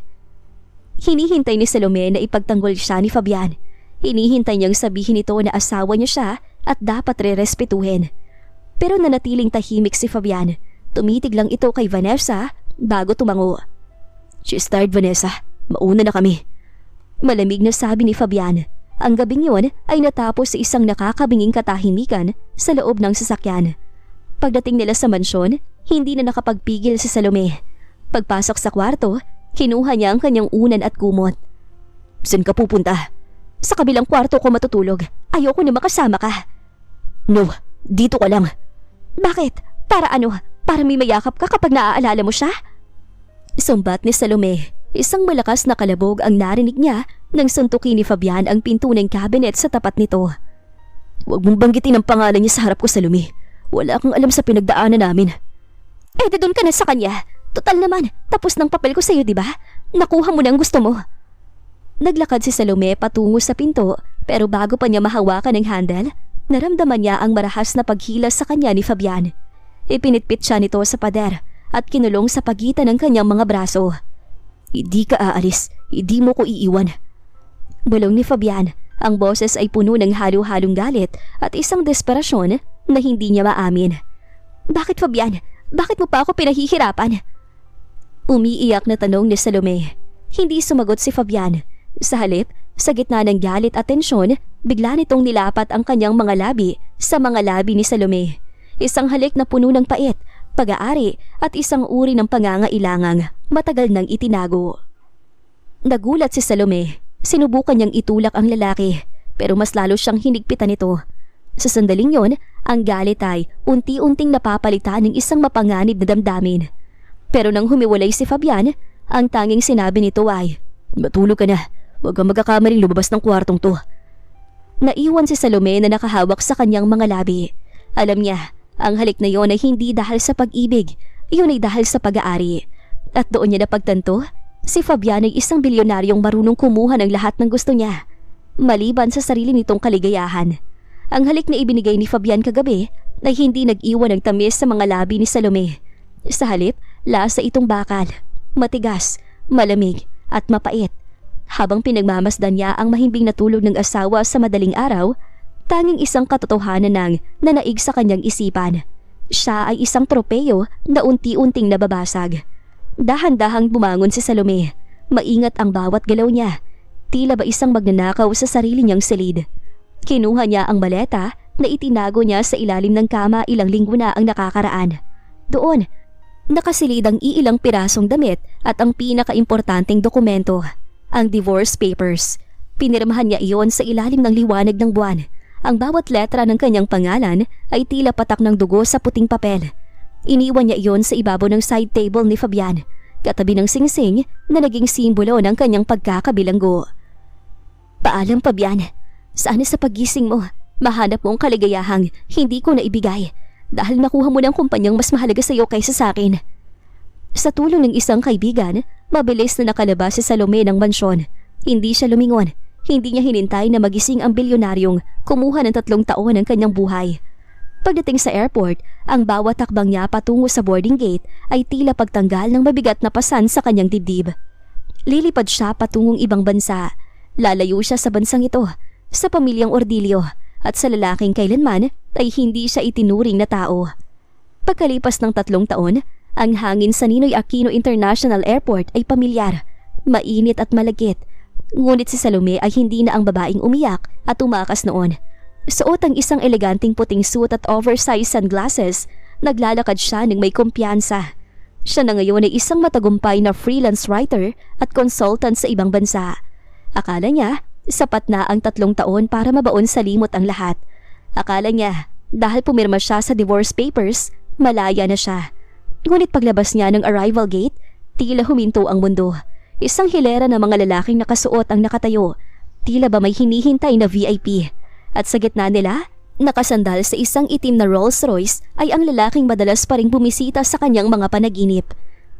Hinihintay ni Salome na ipagtanggol siya ni Fabian. Hinihintay niyang sabihin ito na asawa niya siya at dapat re-respetuhin. Pero nanatiling tahimik si Fabian. Tumitig lang ito kay Vanessa bago tumango. "She's tired, Vanessa. Mauna na kami." Malamig na sabi ni Fabian. Ang gabing yun ay natapos sa isang nakakabinging katahimikan sa loob ng sasakyan. Pagdating nila sa mansyon, hindi na nakapagpigil si Salome. Pagpasok sa kwarto, kinuha niya ang kanyang unan at kumot. "Saan ka pupunta?" "Sa kabilang kwarto ko matutulog. Ayoko na makasama ka." "No, dito ka lang." "Bakit? Para ano? Para may mayakap ka kapag naaalala mo siya?" Sumbat ni Salome. Isang malakas na kalabog ang narinig niya nang suntukin ni Fabian ang pinto ng cabinet sa tapat nito. "Huwag mong banggitin ang pangalan niya sa harap ko, Salome. Wala kang alam sa pinagdaanan namin." "Eh, doon ka na sa kanya. Total naman, tapos ng papel ko sa'yo, di ba? Nakuha mo na ang gusto mo." Naglakad si Salome patungo sa pinto, pero bago pa niya mahawakan ang handle, naramdaman niya ang marahas na paghilas sa kanya ni Fabian. Ipinitpit siya nito sa pader at kinulong sa pagitan ng kanyang mga braso. "Hindi ka aalis, hindi mo ko iiwan." Bulong ni Fabian. Ang boses ay puno ng halo-halong galit at isang desperasyon na hindi niya maamin. "Bakit, Fabian? Bakit mo pa ako pinahihirapan?" Umiiyak na tanong ni Salome. Hindi sumagot si Fabian. Sa halip, sa gitna ng galit at tensyon, bigla nitong nilapat ang kanyang mga labi sa mga labi ni Salome. Isang halik na puno ng pait, pag-aari at isang uri ng pangangailangang matagal nang itinago. Nagulat si Salome. Sinubukan niyang itulak ang lalaki, pero mas lalo siyang hinigpitan nito. Sa sandaling yon, ang galit ay unti-unting napapalitan ng isang mapanganib na damdamin. Pero nang humiwalay si Fabian, ang tanging sinabi nito ay, "Matulog ka na. Huwag kang magkakamaring lumabas ng kwartong to." Naiwan si Salome na nakahawak sa kanyang mga labi. Alam niya, ang halik na yon ay hindi dahil sa pag-ibig, iyon ay dahil sa pag-aari. At doon niya napagtanto, si Fabian ay isang bilyonaryong marunong kumuha ng lahat ng gusto niya, maliban sa sarili nitong kaligayahan. Ang halik na ibinigay ni Fabian kagabi ay hindi nag-iwan ng tamis sa mga labi ni Salome. Sa halip, lasa itong bakal, matigas, malamig at mapait. Habang pinagmamasdan niya ang mahimbing na tulog ng asawa sa madaling araw, tanging isang katotohanan nang nanaig sa kanyang isipan. Siya ay isang tropeyo na unti-unting nababasag. Dahan-dahang bumangon si Salome. Maingat ang bawat galaw niya. Tila ba isang magnanakaw sa sarili niyang silid. Kinuha niya ang maleta na itinago niya sa ilalim ng kama ilang linggo na ang nakakaraan. Doon, nakasilid ang iilang pirasong damit at ang pinakaimportanteng dokumento, ang divorce papers. Pinirmahan niya iyon sa ilalim ng liwanag ng buwan. Ang bawat letra ng kanyang pangalan ay tila patak ng dugo sa puting papel. Iniwan niya iyon sa ibabaw ng side table ni Fabian, katabi ng singsing na naging simbolo ng kanyang pagkakabilanggo. "Paalam, Fabian. Sana sa paggising mo, mahanap mo ang kaligayahang hindi ko naibigay dahil nakuha mo ng kumpanyang mas mahalaga sa iyo kaysa sa akin." Sa tulong ng isang kaibigan, mabilis na nakalabas si Salome ng mansyon. Hindi siya lumingon. Hindi niya hinintay na magising ang bilyonaryong kumuha ng 3 taon ng kanyang buhay. Pagdating sa airport, ang bawat takbang niya patungo sa boarding gate ay tila pagtanggal ng mabigat na pasan sa kanyang dibdib. Lilipad siya patungong ibang bansa. Lalayo siya sa bansang ito, sa pamilyang Ordilio, at sa lalaking kailanman ay hindi siya itinuring na tao. Pagkalipas ng 3 taon, ang hangin sa Ninoy Aquino International Airport ay pamilyar, mainit at malagkit. Ngunit si Salome ay hindi na ang babaeng umiyak at tumakas noon. Suot ang isang eleganteng puting suit at oversized sunglasses, naglalakad siya ng may kumpiyansa. Siya na ngayon ay isang matagumpay na freelance writer at consultant sa ibang bansa. Akala niya, sapat na ang 3 taon para mabaon sa limot ang lahat. Akala niya, dahil pumirma siya sa divorce papers, malaya na siya. Ngunit paglabas niya ng arrival gate, tila huminto ang mundo. Isang hilera ng mga lalaking nakasuot ang nakatayo. Tila ba may hinihintay na VIP. At sa gitna nila, nakasandal sa isang itim na Rolls Royce ay ang lalaking madalas pa ring bumisita sa kanyang mga panaginip.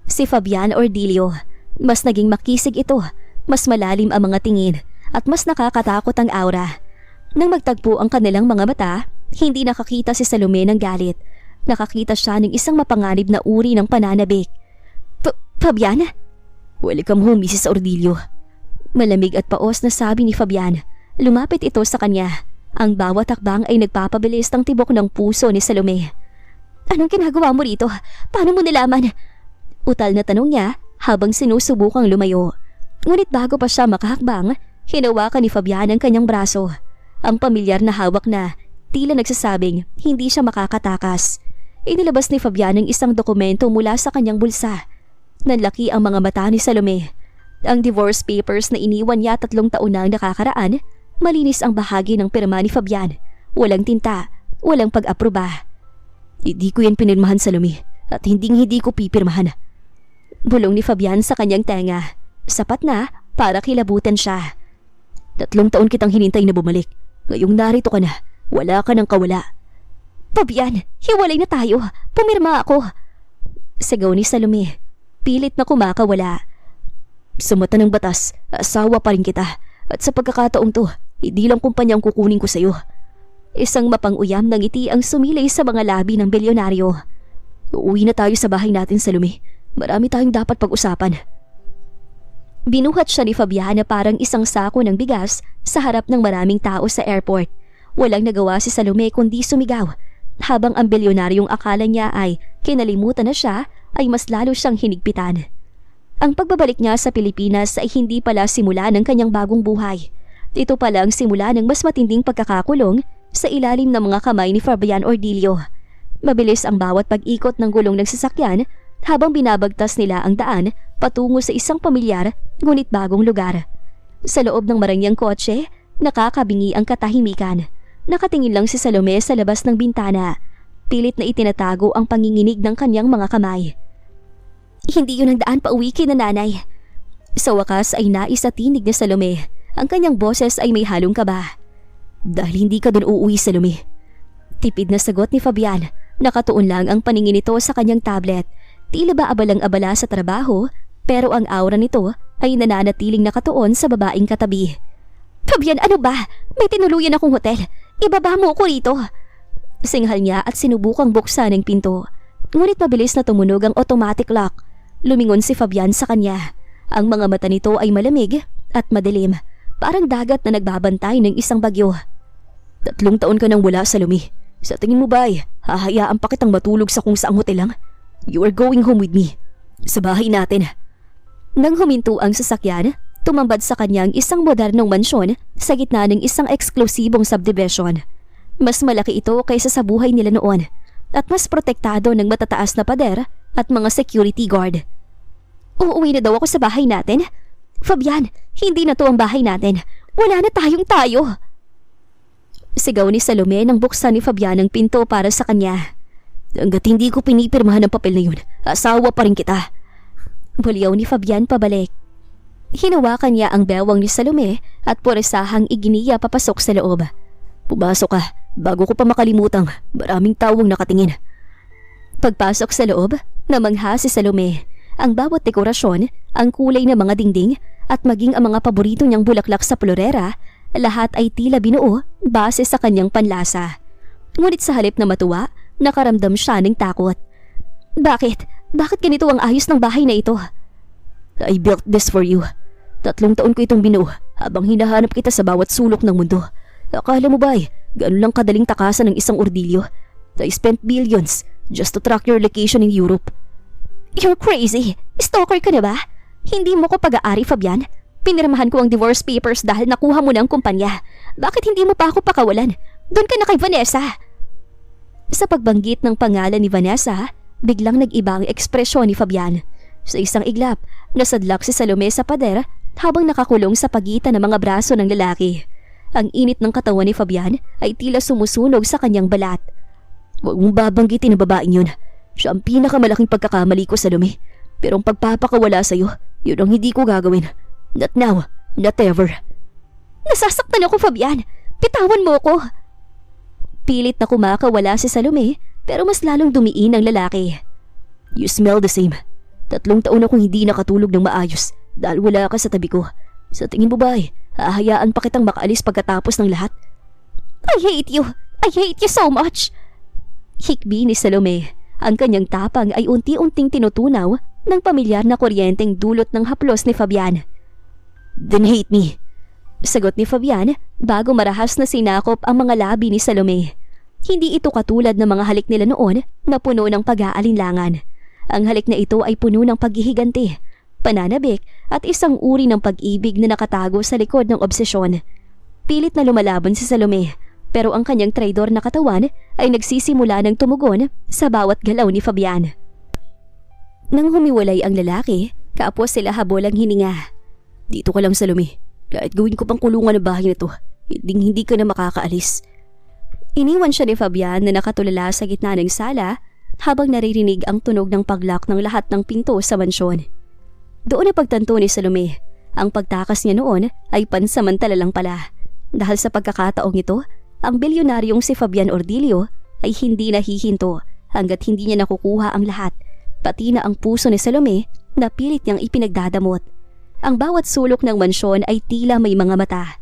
Si Fabian Ordilio. Mas naging makisig ito, mas malalim ang mga tingin at mas nakakatakot ang aura. Nang magtagpo ang kanilang mga mata, hindi nakakita si Salome ng galit. Nakakita siya ng isang mapanganib na uri ng pananabik. Fabian? Welcome home, Mrs. Ordilio. Malamig at paos na sabi ni Fabian. Lumapit ito sa kanya. Ang bawat takbang ay nagpapabilis ng tibok ng puso ni Salome. Anong ginagawa mo rito? Paano mo nalaman? Utal na tanong niya habang sinusubukang lumayo. Ngunit bago pa siya makahakbang, hinawakan ni Fabian ang kanyang braso. Ang pamilyar na hawak na, tila nagsasabing hindi siya makakatakas. Inilabas ni Fabian ang isang dokumento mula sa kanyang bulsa. Nanlaki ang mga mata ni Salome. Ang divorce papers na iniwan niya 3 taon na ang nakakaraan, malinis ang bahagi ng pirma ni Fabian. Walang tinta, walang pag-aproba. Hindi ko yan pinirmahan, Salome, at hindi ko pipirmahan. Bulong ni Fabian sa kanyang tenga. Sapat na para kilabutan siya. 3 taon kitang hinintay na bumalik. Ngayong narito ka na, wala ka ng kawala. Fabian, hiwalay na tayo. Pumirma ako. Sigaw ni Salome. Pilit na kumakawala. Sa mata ng batas, asawa pa rin kita. At sa pagkakataong to, hindi lang kumpanya ang kukunin ko sa'yo. Isang mapang-uyam na ngiti ang sumilay sa mga labi ng bilyonaryo. Uuwi na tayo sa bahay natin, Salome. Marami tayong dapat pag-usapan. Binuhat siya ni Fabian na parang isang sako ng bigas sa harap ng maraming tao sa airport. Walang nagawa si Salome kundi sumigaw. Habang ang bilyonaryong akala niya ay kinalimutan na siya, ay mas lalo siyang hinigpitan. Ang pagbabalik niya sa Pilipinas ay hindi pala simula ng kanyang bagong buhay. Ito pala ang simula ng mas matinding pagkakakulong sa ilalim ng mga kamay ni Fabian Ordilio. Mabilis ang bawat pag-ikot ng gulong ng sasakyan habang binabagtas nila ang daan patungo sa isang pamilyar ngunit bagong lugar. Sa loob ng marangyang kotse, nakakabingi ang katahimikan. Nakatingin lang si Salome sa labas ng bintana. Pilit na itinatago ang panginginig ng kanyang mga kamay. Hindi yun ang daan pa uwi kina nanay. Sa wakas ay naisatinig ni Salome. Ang kanyang boses ay may halong kaba. Dahil hindi ka doon uuwi, Salome. Tipid na sagot ni Fabian. Nakatuon lang ang paningin nito sa kanyang tablet. Tila ba abalang-abala sa trabaho, pero ang aura nito ay nananatiling nakatuon sa babaeng katabi. Fabian, ano ba? May tinuluyan akong hotel. Ibaba mo ko rito. Singhal niya at sinubukang buksan ang pinto. Ngunit mabilis na tumunog ang automatic lock. Lumingon si Fabian sa kanya. Ang mga mata nito ay malamig at madilim. Parang dagat na nagbabantay ng isang bagyo. 3 taon ka nang wala, Salome. Sa tingin mo ba ay hahayaan pa kitang matulog sa kung saang hotel lang? You are going home with me. Sa bahay natin. Nang huminto ang sasakyan, tumambad sa kanyang isang modernong mansyon sa gitna ng isang eksklusibong subdivision. Mas malaki ito kaysa sa buhay nila noon at mas protektado ng matataas na pader at mga security guard. Uuwi na daw ako sa bahay natin? Fabian, hindi na to ang bahay natin. Wala na tayong tayo. Sigaw ni Salome nang buksan ni Fabian ang pinto para sa kanya. Hanggat hindi ko pinipirmahan ang papel na yun, asawa pa rin kita. Buliyaw ni Fabian pabalik. Hinawakan niya ang bewang ni Salome at puresahang iginiya papasok sa loob. Pumasok ka, bago ko pa makalimutang, maraming tawong nakatingin. Pagpasok sa loob, namangha si Salome. Ang bawat dekorasyon, ang kulay ng mga dingding at maging ang mga paborito niyang bulaklak sa florera, lahat ay tila binuo base sa kanyang panlasa. Ngunit sa halip na matuwa, nakaramdam siya ng takot. Bakit? Bakit ganito ang ayos ng bahay na ito? I built this for you. 3 taon ko itong binuo habang hinahanap kita sa bawat sulok ng mundo. Akala mo ba ganun lang kadaling takasan ng isang Ordilio? I spent billions just to track your location in Europe. You're crazy! Stalker ka na ba? Hindi mo ko pag-aari, Fabian. Pinirmahan ko ang divorce papers dahil nakuha mo na ang kumpanya. Bakit hindi mo pa ako pakawalan? Doon ka na kay Vanessa. Sa pagbanggit ng pangalan ni Vanessa, biglang nag-iba ang ekspresyon ni Fabian. Sa isang iglap, nasadlak si Salome sa pader habang nakakulong sa pagitan ng mga braso ng lalaki. Ang init ng katawan ni Fabian ay tila sumusunog sa kanyang balat. Huwag mong babanggitin ang babaeng yun. Siya ang pinakamalaking pagkakamali ko, Salome. Pero ang pagpapakawala sa'yo, yun ang hindi ko gagawin. Not now, not ever. Nasasaktan ako, Fabian. Bitawan mo ko! Pilit na kumakawala si Salome pero mas lalong dumiin ang lalaki. You smell the same. 3 taon akong hindi nakatulog ng maayos dahil wala ka sa tabi ko. Sa tingin mo ba hahayaan pa kitang makaalis pagkatapos ng lahat? I hate you! I hate you so much! Hikbi ni Salome. Ang kanyang tapang ay unti-unting tinutunaw ng pamilyar na kuryenteng dulot ng haplos ni Fabian. Then hate me. Sagot ni Fabian bago marahas na sinakop ang mga labi ni Salome. Hindi ito katulad ng mga halik nila noon na puno ng pag-aalinlangan. Ang halik na ito ay puno ng paghihiganti, pananabik at isang uri ng pag-ibig na nakatago sa likod ng obsesyon. Pilit na lumalaban si Salome pero ang kanyang traidor na katawan ay nagsisimula ng tumugon sa bawat galaw ni Fabian. Nang humiwalay ang lalaki, kaapos sila habol ang hininga. Dito ka lang, Salome. Kahit gawin ko pang kulungan ng bahay na to, hindi ka na makakaalis. Iniwan siya ni Fabian na nakatulala sa gitna ng sala habang naririnig ang tunog ng paglock ng lahat ng pinto sa mansyon. Doon na pagtanto ni Salome. Ang pagtakas niya noon ay pansamantala lang pala. Dahil sa pagkakataong ito, ang bilyonaryong si Fabian Ordilio ay hindi nahihinto hanggat hindi niya nakukuha ang lahat, pati na ang puso ni Salome na pilit niyang ipinagdadamot. Ang bawat sulok ng mansyon ay tila may mga mata.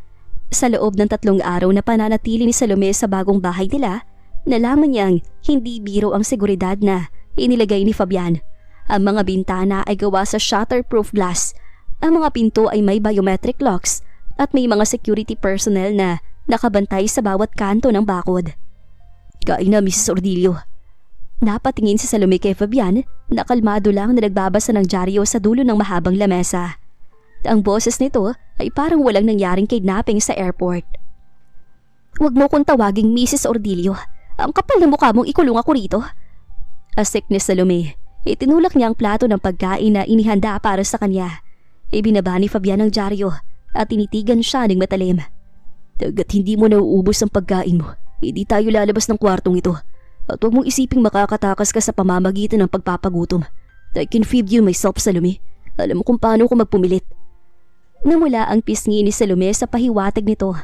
Sa loob ng 3 araw na pananatili ni Salome sa bagong bahay nila, nalaman niyang hindi biro ang seguridad na inilagay ni Fabian. Ang mga bintana ay gawa sa shatterproof glass. Ang mga pinto ay may biometric locks at may mga security personnel na nakabantay sa bawat kanto ng bakod. Kain na, Mrs. Ordilio. Napatingin si Salome kay Fabian na kalmado lang na nagbabasa ng dyaryo sa dulo ng mahabang lamesa. Ang boses nito ay parang walang nangyaring kidnapping sa airport. Huwag mo kong tawaging Mrs. Ordilio. Ang kapal na mukha mong ikulong ako rito. Asik ni Salome. Itinulak niya ang plato ng pagkain na inihanda para sa kanya. Ibinaba ni Fabian ang dyaryo at tinitigan siya ng matalim. Dagat hindi mo nauubos ang pagkain mo, hindi tayo lalabas ng kwartong ito. At huwag mong isiping makakatakas ka sa pamamagitan ng pagpapagutom. I can feed you myself, Salome. Alam mo kung paano ko magpumilit. Namula ang pisngi ni Salome sa pahiwatig nito.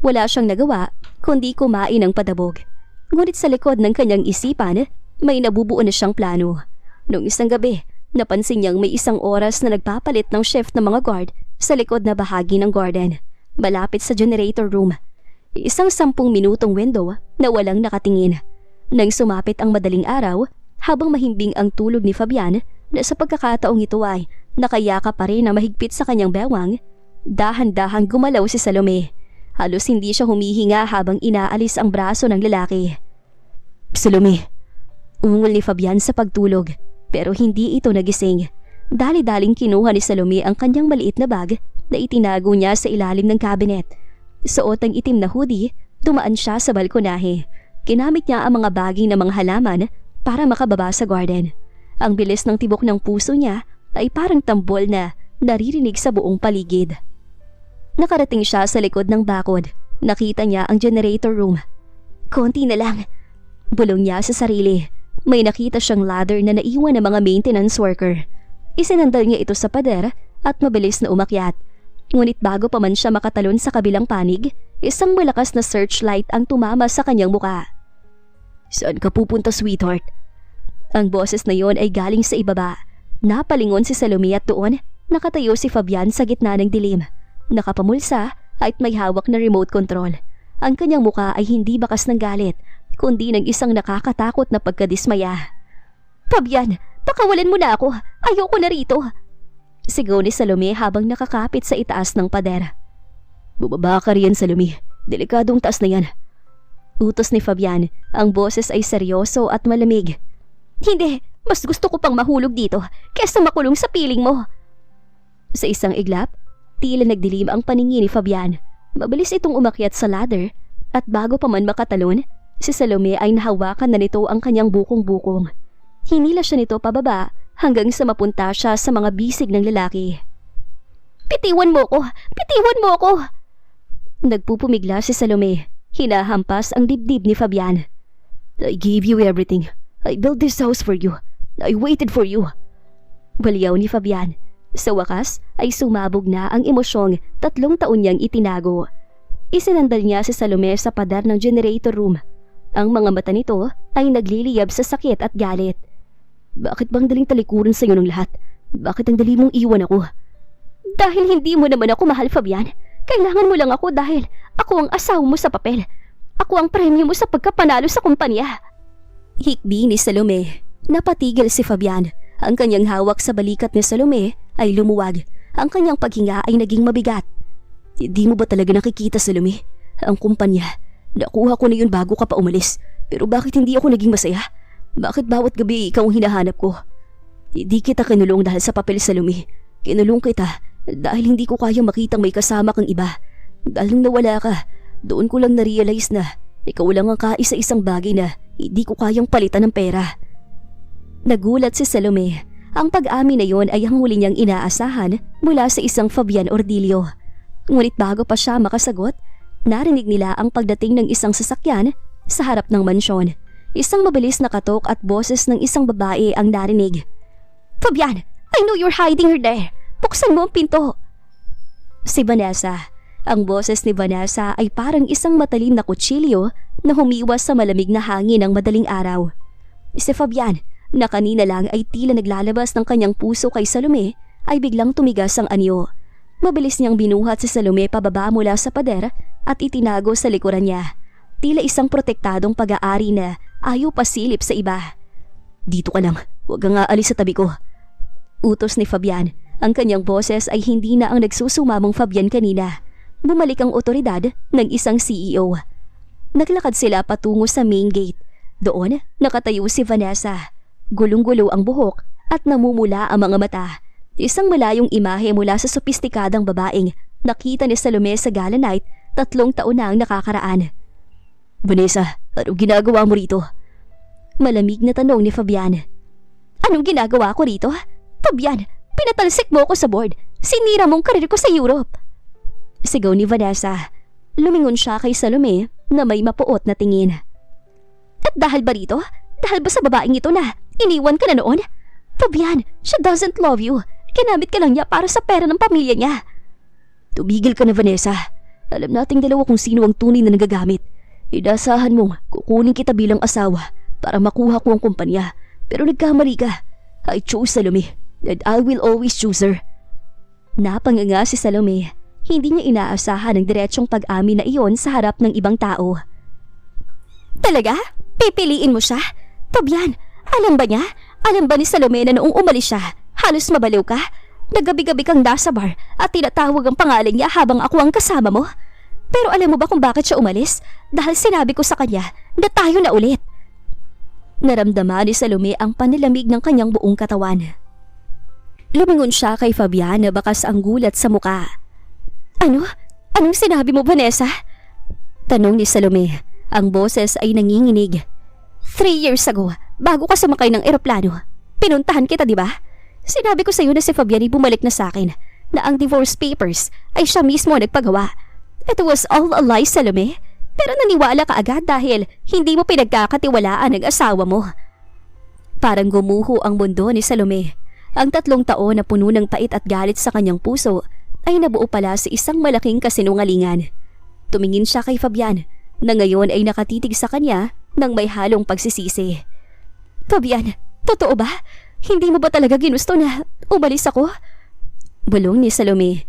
Wala siyang nagawa kundi kumain ng padabog. Ngunit sa likod ng kanyang isipan, may nabubuo na siyang plano. Noong isang gabi, napansin niyang may 1 oras na nagpapalit ng shift ng mga guard sa likod na bahagi ng garden, malapit sa generator room. 10 minutong window na walang nakatingin. Nang sumapit ang madaling araw, habang mahimbing ang tulog ni Fabian na sa pagkakataong ito ay nakayaka pa rin na mahigpit sa kanyang bewang, dahan-dahang gumalaw si Salome. Halos hindi siya humihinga habang inaalis ang braso ng lalaki. Salome! Ungol ni Fabian sa pagtulog pero hindi ito nagising. Dali-daling kinuha ni Salome ang kanyang maliit na bag na itinago niya sa ilalim ng cabinet. Suot ang itim na hoodie, dumaan siya sa balkonahe. Ginamit niya ang mga baging ng mga halaman para makababa sa garden. Ang bilis ng tibok ng puso niya ay parang tambol na naririnig sa buong paligid. Nakarating siya sa likod ng bakod. Nakita niya ang generator room. Konti na lang. Bulong niya sa sarili. May nakita siyang ladder na naiwan ng mga maintenance worker. Isinandal niya ito sa pader at mabilis na umakyat. Ngunit bago pa man siya makatalon sa kabilang panig, isang malakas na searchlight ang tumama sa kanyang muka. Saan ka pupunta, sweetheart? Ang boses na yon ay galing sa ibaba. Napalingon si Salome at doon, nakatayo si Fabian sa gitna ng dilim. Nakapamulsa at may hawak na remote control. Ang kanyang muka ay hindi bakas ng galit, kundi ng isang nakakatakot na pagkadismaya. Fabian, pakawalan mo na ako. Ayoko na rito. Sigaw ni Salome habang nakakapit sa itaas ng pader. Bumaba ka riyan, Salome. Delikadong taas na yan. Utos ni Fabian. Ang boses ay seryoso at malamig. Hindi, mas gusto ko pang mahulog dito kaysa makulong sa piling mo. Sa isang iglap, tila nagdilim ang paningin ni Fabian. Mabilis itong umakyat sa ladder at bago pa man makatalon, si Salome ay nahawakan na nito ang kanyang bukong-bukong. Hinila siya nito pababa hanggang sa mapunta siya sa mga bisig ng lalaki. Bitiwan mo ko! Bitiwan mo ko! Nagpupumigla si Salome. Hinahampas ang dibdib ni Fabian. I gave you everything. I built this house for you. I waited for you. Baliyaw ni Fabian. Sa wakas ay sumabog na ang emosyong 3 taon niyang itinago. Isinandal niya si Salome sa pader ng generator room. Ang mga mata nito ay nagliliyab sa sakit at galit. Bakit bang daling talikuran sa'yo ng lahat? Bakit ang dali mong iwan ako? Dahil hindi mo naman ako mahal, Fabian. Kailangan mo lang ako dahil ako ang asawa mo sa papel. Ako ang premyo mo sa pagkapanalo sa kumpanya. Hikbi ni Salome. Napatigil si Fabian. Ang kanyang hawak sa balikat ni Salome ay lumuwag. Ang kanyang paghinga ay naging mabigat. Hindi mo ba talaga nakikita, Salome? Ang kumpanya, nakuha ko na yun bago ka pa umalis. Pero bakit hindi ako naging masaya? Bakit bawat gabi ikaw ang hinahanap ko? Hindi kita kinulong dahil sa papel, Salome. Kinulong kita dahil hindi ko kayang makitang may kasama kang iba. Dahil nung nawala ka, doon ko lang na-realize na ikaw lang ang kaisa-isang bagay na hindi ko kayang palitan ng pera. Nagulat si Salome. Ang pag-amin na yon ay ang huli niyang inaasahan mula sa isang Fabian Ordilio. Ngunit bago pa siya makasagot, narinig nila ang pagdating ng isang sasakyan sa harap ng mansyon. Isang mabilis na katok at boses ng isang babae ang narinig. Fabian, I know you're hiding her there. Buksan mo ang pinto. Si Vanessa. Ang boses ni Vanessa ay parang isang matalim na kutsilyo na humiwas sa malamig na hangin ng madaling araw. Si Fabian, na kanina lang ay tila naglalabas ng kanyang puso kay Salome, ay biglang tumigas ang anyo. Mabilis niyang binuhat si Salome pababa mula sa pader at itinago sa likuran niya. Tila isang protektadong pag-aari na ayaw pasilip sa iba. Dito ka lang, huwag kang aalis sa tabi ko. Utos ni Fabian. Ang kanyang boses ay hindi na ang nagsusumamong Fabian kanina. Bumalik ang otoridad ng isang CEO. Naglakad sila patungo sa main gate. Doon, nakatayo si Vanessa. Gulong-gulo ang buhok at namumula ang mga mata. Isang malayong imahe mula sa sopistikadang babaeng nakita ni Salome sa gala night 3 taon na ang nakakaraan. Vanessa, anong ginagawa mo rito? Malamig na tanong ni Fabian. Anong ginagawa ko rito? Fabian, pinatalsik mo ako sa board. Sinira mong karir ko sa Europe. Sigaw ni Vanessa. Lumingon siya kay Salome na may mapuot na tingin. At dahil ba rito? Dahil ba sa babaeng ito na iniwan ka na noon? Fabian, she doesn't love you. Kinamit ka lang niya para sa pera ng pamilya niya. Tumigil ka na, Vanessa. Alam nating dalawa kung sino ang tunay na nagagamit. Inasahan mong kukunin kita bilang asawa para makuha ko ang kumpanya. Pero nagkamali ka. I chose Salome and I will always choose her. Napanganga si Salome. Hindi niya inaasahan ang diretsong pag-amin na iyon sa harap ng ibang tao. Talaga? Pipiliin mo siya? Fabian, alam ba niya? Alam ba ni Salome na noong umalis siya, halos mabaliw ka? Naggabi-gabi kang nasa bar at tinatawag ang pangalan niya habang ako ang kasama mo? Pero alam mo ba kung bakit siya umalis? Dahil sinabi ko sa kanya na tayo na ulit. Naramdaman ni Salome ang panilamig ng kanyang buong katawan. Lumingon siya kay Fabian na bakas ang gulat sa muka. Ano? Anong sinabi mo, Vanessa? Tanong ni Salome. Ang boses ay nanginginig. 3 years ago, bago ka sumakay ng eroplano, pinuntahan kita, di ba? Sinabi ko sa iyo na si Fabian ay bumalik na sa akin, na ang divorce papers ay siya mismo nagpagawa. It was all a lie, Salome. Pero naniwala ka agad dahil hindi mo pinagkakatiwalaan ang asawa mo. Parang gumuho ang mundo ni Salome. Ang 3 taon na puno ng pait at galit sa kanyang puso ay nabuo pala sa isang malaking kasinungalingan. Tumingin siya kay Fabian na ngayon ay nakatitig sa kanya ng may halong pagsisisi. Fabian, totoo ba? Hindi mo ba talaga ginusto na umalis ako? Bulong ni Salome.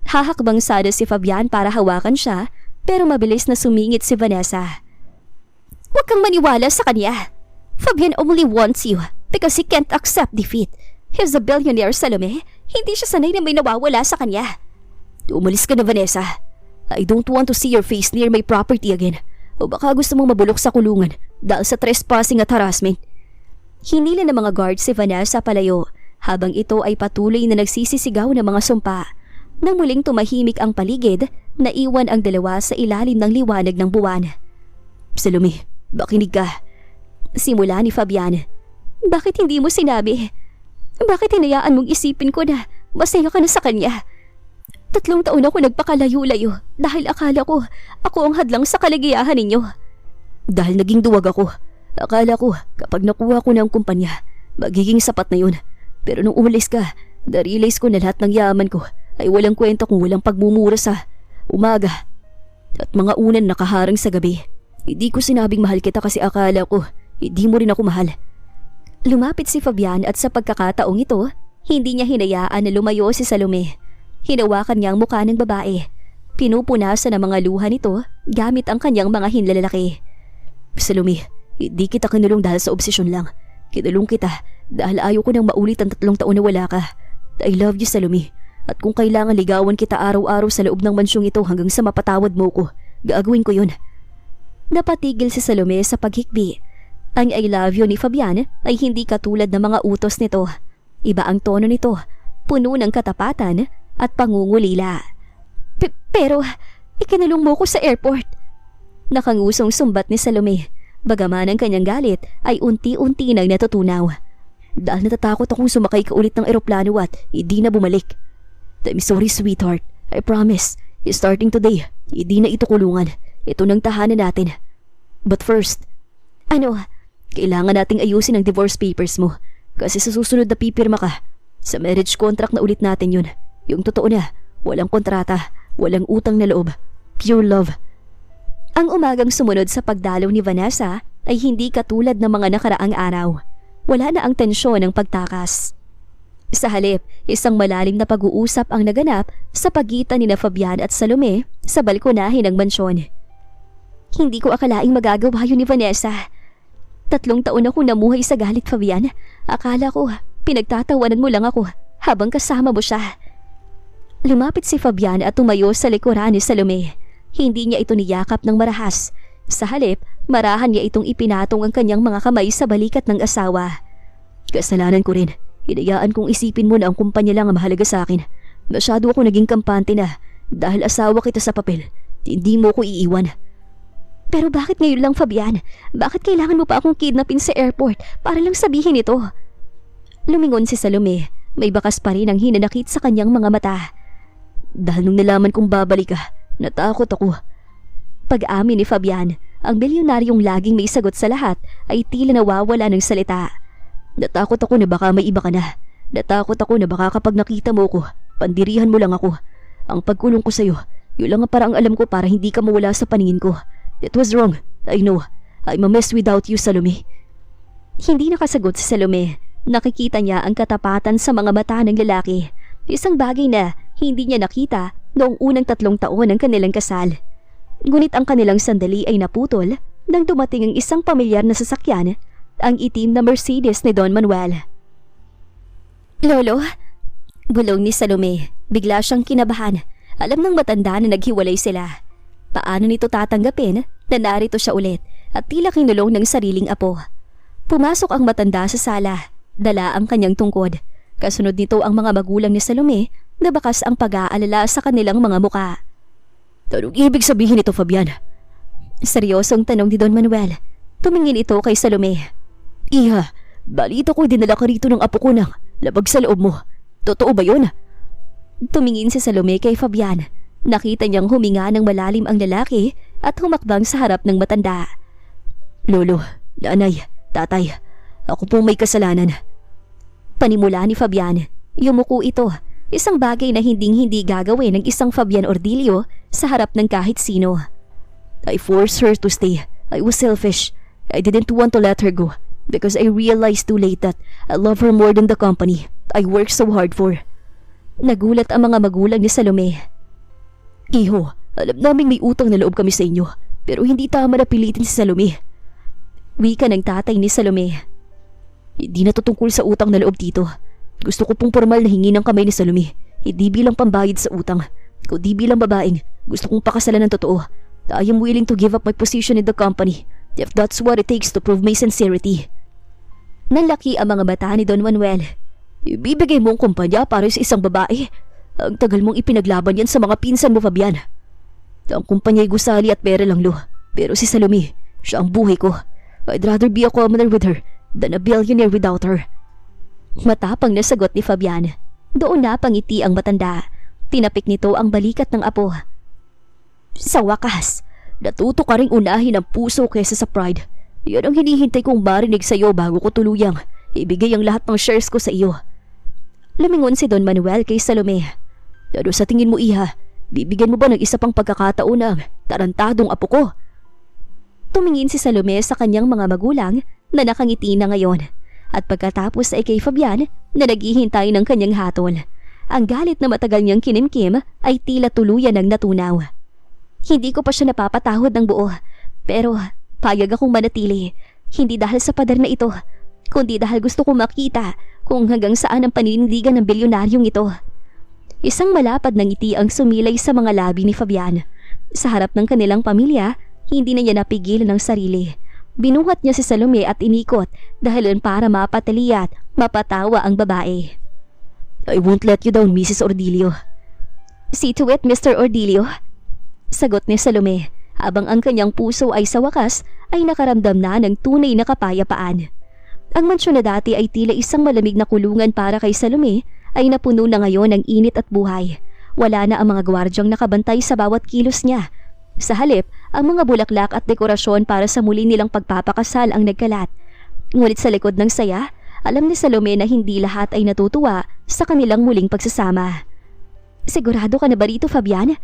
Hahakbang sana si Fabian para hawakan siya pero mabilis na sumingit si Vanessa. Huwag kang maniwala sa kanya. Fabian only wants you because he can't accept defeat. He's a billionaire, Salome. Hindi siya sanay na may nawawala sa kanya. Umalis ka na, Vanessa. I don't want to see your face near my property again. O baka gusto mong mabulok sa kulungan dahil sa trespassing at harassment. Hinila ng mga guard si Vanessa palayo habang ito ay patuloy na nagsisisigaw ng mga sumpa. Nang muling tumahimik ang paligid, naiwan ang dalawa sa ilalim ng liwanag ng buwan. Salome, makinig ka. Simula ni Fabian. Bakit hindi mo sinabi? Bakit hinayaan mong isipin ko na masaya ka na sa kanya? 3 taon ako nagpakalayo-layo dahil akala ko ako ang hadlang sa kaligayahan ninyo. Dahil naging duwag ako. Akala ko kapag nakuha ko ng kumpanya, magiging sapat na yun. Pero nung umalis ka, na-realize ko na lahat ng yaman ko ay walang kwenta kung walang pagmumura sa umaga. At mga unan nakaharang sa gabi. Hindi ko sinabing mahal kita kasi akala ko hindi mo rin ako mahal. Lumapit si Fabian at sa pagkakataong ito, hindi niya hinayaan na lumayo si Salome. Hinawakan niya ang mukha ng babae. Pinupunasan ang mga luha nito gamit ang kanyang mga hinlalaki. Salome, hindi kita kinulong dahil sa obsesyon lang. Kinulong kita dahil ayaw ko nang maulit ang 3 taon na wala ka. I love you, Salome. At kung kailangan ligawan kita araw-araw sa loob ng mansyong ito hanggang sa mapatawad mo ko, gagawin ko yun. Napatigil si Salome sa paghikbi. Ang I love you ni Fabian ay hindi katulad ng mga utos nito. Iba ang tono nito, puno ng katapatan at pangungulila. Pero, ikinulong mo ko sa airport. Nakangusong sumbat ni Salome, bagaman ang kanyang galit ay unti-unti nang natutunaw. Dahil natatakot akong sumakay ka ulit ng eroplano at hindi na bumalik. I'm sorry, sweetheart. I promise, starting today, hindi na ito kulungan. Ito nang tahanan natin. But first, ano? Kailangan nating ayusin ang divorce papers mo. Kasi sa susunod na pipirma ka, sa marriage contract na ulit natin yun. Yung totoo na, walang kontrata, walang utang na loob. Pure love. Ang umagang sumunod sa pagdalaw ni Vanessa ay hindi katulad ng mga nakaraang araw. Wala na ang tensyon ng pagtakas. Sa halip, isang malalim na pag-uusap ang naganap sa pagitan ni na Fabian at Salome sa balkonahe ng mansyon. Hindi ko akalaing magagawa yun ni Vanessa. 3 taon ako namuhay sa galit, Fabian. Akala ko, pinagtatawanan mo lang ako habang kasama mo siya. Lumapit si Fabian at tumayo sa likuran ni Salome. Hindi niya ito niyakap ng marahas. Sa halip, marahan niya itong ipinatong ang kanyang mga kamay sa balikat ng asawa. Kasalanan ko rin. Hinayaan kong isipin mo na ang kumpanya lang ang mahalaga sa akin. Masyado ako naging kampante na dahil asawa kita sa papel. Hindi mo ko iiwan. Pero bakit ngayon lang, Fabian? Bakit kailangan mo pa akong kidnapin sa airport para lang sabihin ito? Lumingon si Salome. May bakas pa rin ang hinanakit sa kanyang mga mata. Dahil nung nalaman kong babalik ka, natakot ako. Pag-amin ni Fabian, ang bilyonaryong laging may sagot sa lahat ay tila nawawala ng salita. Natakot ako na baka may iba ka na. Natakot ako na baka kapag nakita mo ko, pandirihan mo lang ako. Ang pagkulong ko sa'yo, yun lang ang parang alam ko para hindi ka mawala sa paningin ko. It was wrong. I know. I'm a mess without you, Salome. Hindi nakasagot si Salome. Nakikita niya ang katapatan sa mga mata ng lalaki. Isang bagay na hindi niya nakita noong unang 3 taon ng kanilang kasal. Ngunit ang kanilang sandali ay naputol nang dumating ang isang pamilyar na sasakyan, ang itim na Mercedes ni Don Manuel. Lolo? Bulong ni Salome. Bigla siyang kinabahan. Alam ng matanda na naghiwalay sila. Paano nito tatanggapin na narito siya ulit at tila kinulong ng sariling apo? Pumasok ang matanda sa sala. Dala ang kanyang tungkod. Kasunod nito ang mga magulang ni Salome na bakas ang pag-aalala sa kanilang mga muka. Anong ibig sabihin ito, Fabian? Seryosong tanong ni Don Manuel. Tumingin ito kay Salome. Iha, balita ko dinala ka rito ng apo ko ng labag sa loob mo. Totoo ba yun? Tumingin si Salome kay Fabian. Nakita niyang huminga ng malalim ang lalaki at humakbang sa harap ng matanda. Lolo, nanay, tatay, ako po may kasalanan. Panimula ni Fabian. Yumuko ito. Isang bagay na hinding-hindi gagawin ng isang Fabian Ordilio sa harap ng kahit sino. I forced her to stay. I was selfish. I didn't want to let her go because I realized too late that I love her more than the company I worked so hard for. Nagulat ang mga magulang ni Salome. Iho, alam naming may utang na loob kami sa inyo, pero hindi tama na pilitin si Salome. Wika ng tatay ni Salome. Hindi na to tungkol sa utang na loob dito. Gusto ko pong formal na hingi ng kamay ni Salome, hindi bilang pambayad sa utang, kundi bilang babaeng gusto kong pakasalan ng totoo. I am willing to give up my position in the company if that's what it takes to prove my sincerity. Nanlaki ang mga mata ni Don Manuel. Ibibigay mo ang kumpanya para sa isang babae? Ang tagal mong ipinaglaban yan sa mga pinsan mo, Fabian. Ang kumpanya'y gusali at pera lang, lo. Pero si Salome, siya ang buhay ko. I'd rather be a commoner with her than a billionaire without her. Matapang na sagot ni Fabian. Doon na pangiti ang matanda. Tinapik nito ang balikat ng apo. Sa wakas, natuto ka ring unahin ang puso kaysa sa pride. Yan ang hinihintay kong marinig sa iyo bago ko tuluyang ibigay ang lahat ng shares ko sa iyo. Lumingon si Don Manuel kay Salome. Ano sa tingin mo, Iha? Bibigyan mo ba ng isa pang pagkakataon ang tarantadong apo ko? Tumingin si Salome sa kanyang mga magulang na nakangiti na ngayon. At pagkatapos ay kay Fabian na naghihintay ng kanyang hatol. Ang galit na matagal niyang kinimkim ay tila tuluyan ng natunaw. Hindi ko pa siya napapatawad ng buo, pero payag akong manatili. Hindi dahil sa pader na ito, kundi dahil gusto kong makita kung hanggang saan ang paninindigan ng bilyonaryong ito. Isang malapad na ngiti ang sumilay sa mga labi ni Fabian. Sa harap ng kanilang pamilya, hindi na niya napigilan ang sarili. Binuhat niya si Salome at inikot dahil para mapatali at mapatawa ang babae. I won't let you down, Mrs. Ordilio. See to it, Mr. Ordilio. Sagot ni Salome habang ang kanyang puso ay sa wakas ay nakaramdam na ng tunay na kapayapaan. Ang mansyon na dati ay tila isang malamig na kulungan para kay Salome ay napuno na ngayon ng init at buhay. Wala na ang mga gwardyang nakabantay sa bawat kilos niya. Sa halip, ang mga bulaklak at dekorasyon para sa muli nilang pagpapakasal ang nagkalat. Ngunit sa likod ng saya, alam ni Salome na hindi lahat ay natutuwa sa kanilang muling pagsasama. Sigurado ka na ba rito, Fabian?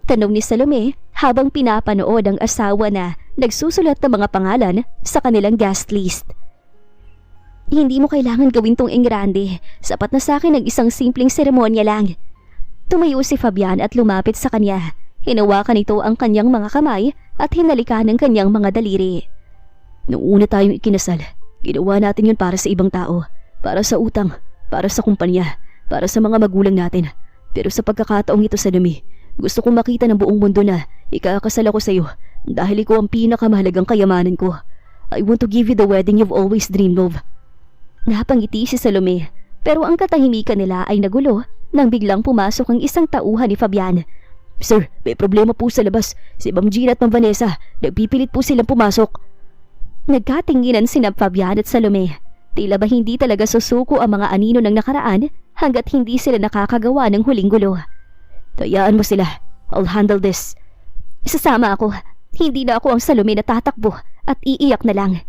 Tanong ni Salome habang pinapanood ang asawa na nagsusulat ng mga pangalan sa kanilang guest list. Hindi mo kailangan gawin tong engrande. Sapat na sa akin ang isang simpleng seremonya lang. Tumayo si Fabian at lumapit sa kanya. Hinawakan nito ang kanyang mga kamay at hinalikan ng kanyang mga daliri. Noong una tayong ikinasal, ginawa natin yun para sa ibang tao, para sa utang, para sa kumpanya, para sa mga magulang natin. Pero sa pagkakataong ito, Salome, gusto kong makita ng buong mundo na ikakasal ako sa iyo dahil ikaw ang pinakamahalagang kayamanan ko. I want to give you the wedding you've always dreamed of. Napangiti si Salome, pero ang katahimikan nila ay nagulo nang biglang pumasok ang isang tauhan ni Fabian. Sir, may problema po sa labas. Si Ma'am Gina at Ma'am Vanessa, nagpipilit po silang pumasok. Nagkatinginan sina Fabian at Salome. Tila ba hindi talaga susuko ang mga anino ng nakaraan hanggat hindi sila nakakagawa ng huling gulo. Tayaan mo sila. I'll handle this. Sasama ako. Hindi na ako ang Salome na tatakbo at iiyak na lang.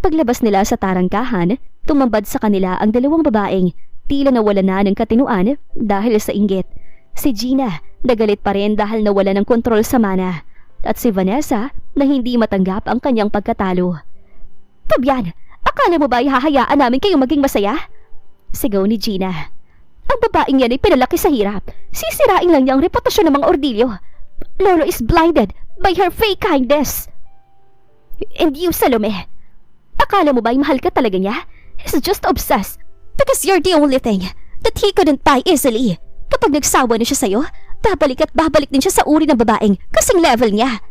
Paglabas nila sa tarangkahan, tumambad sa kanila ang dalawang babaeng tila nawala na ng katinuan dahil sa inggit. Si Gina, nagalit pa rin dahil nawala ng kontrol sa mana. At si Vanessa, na hindi matanggap ang kanyang pagkatalo. Fabian, akala mo ba ihahayaan namin kayong maging masaya? Sigaw ni Gina. Ang babaeng yan ay pinalaki sa hirap. Sisirain lang niya ang reputasyon ng mga Ordilio. Lolo is blinded by her fake kindness. And you, Salome, akala mo ba mahal ka talaga niya? He's just obsessed because you're the only thing that he couldn't buy easily. Kapag nagsawa na siya sa'yo, babalik at babalik din siya sa uri ng babaeng kasing level niya.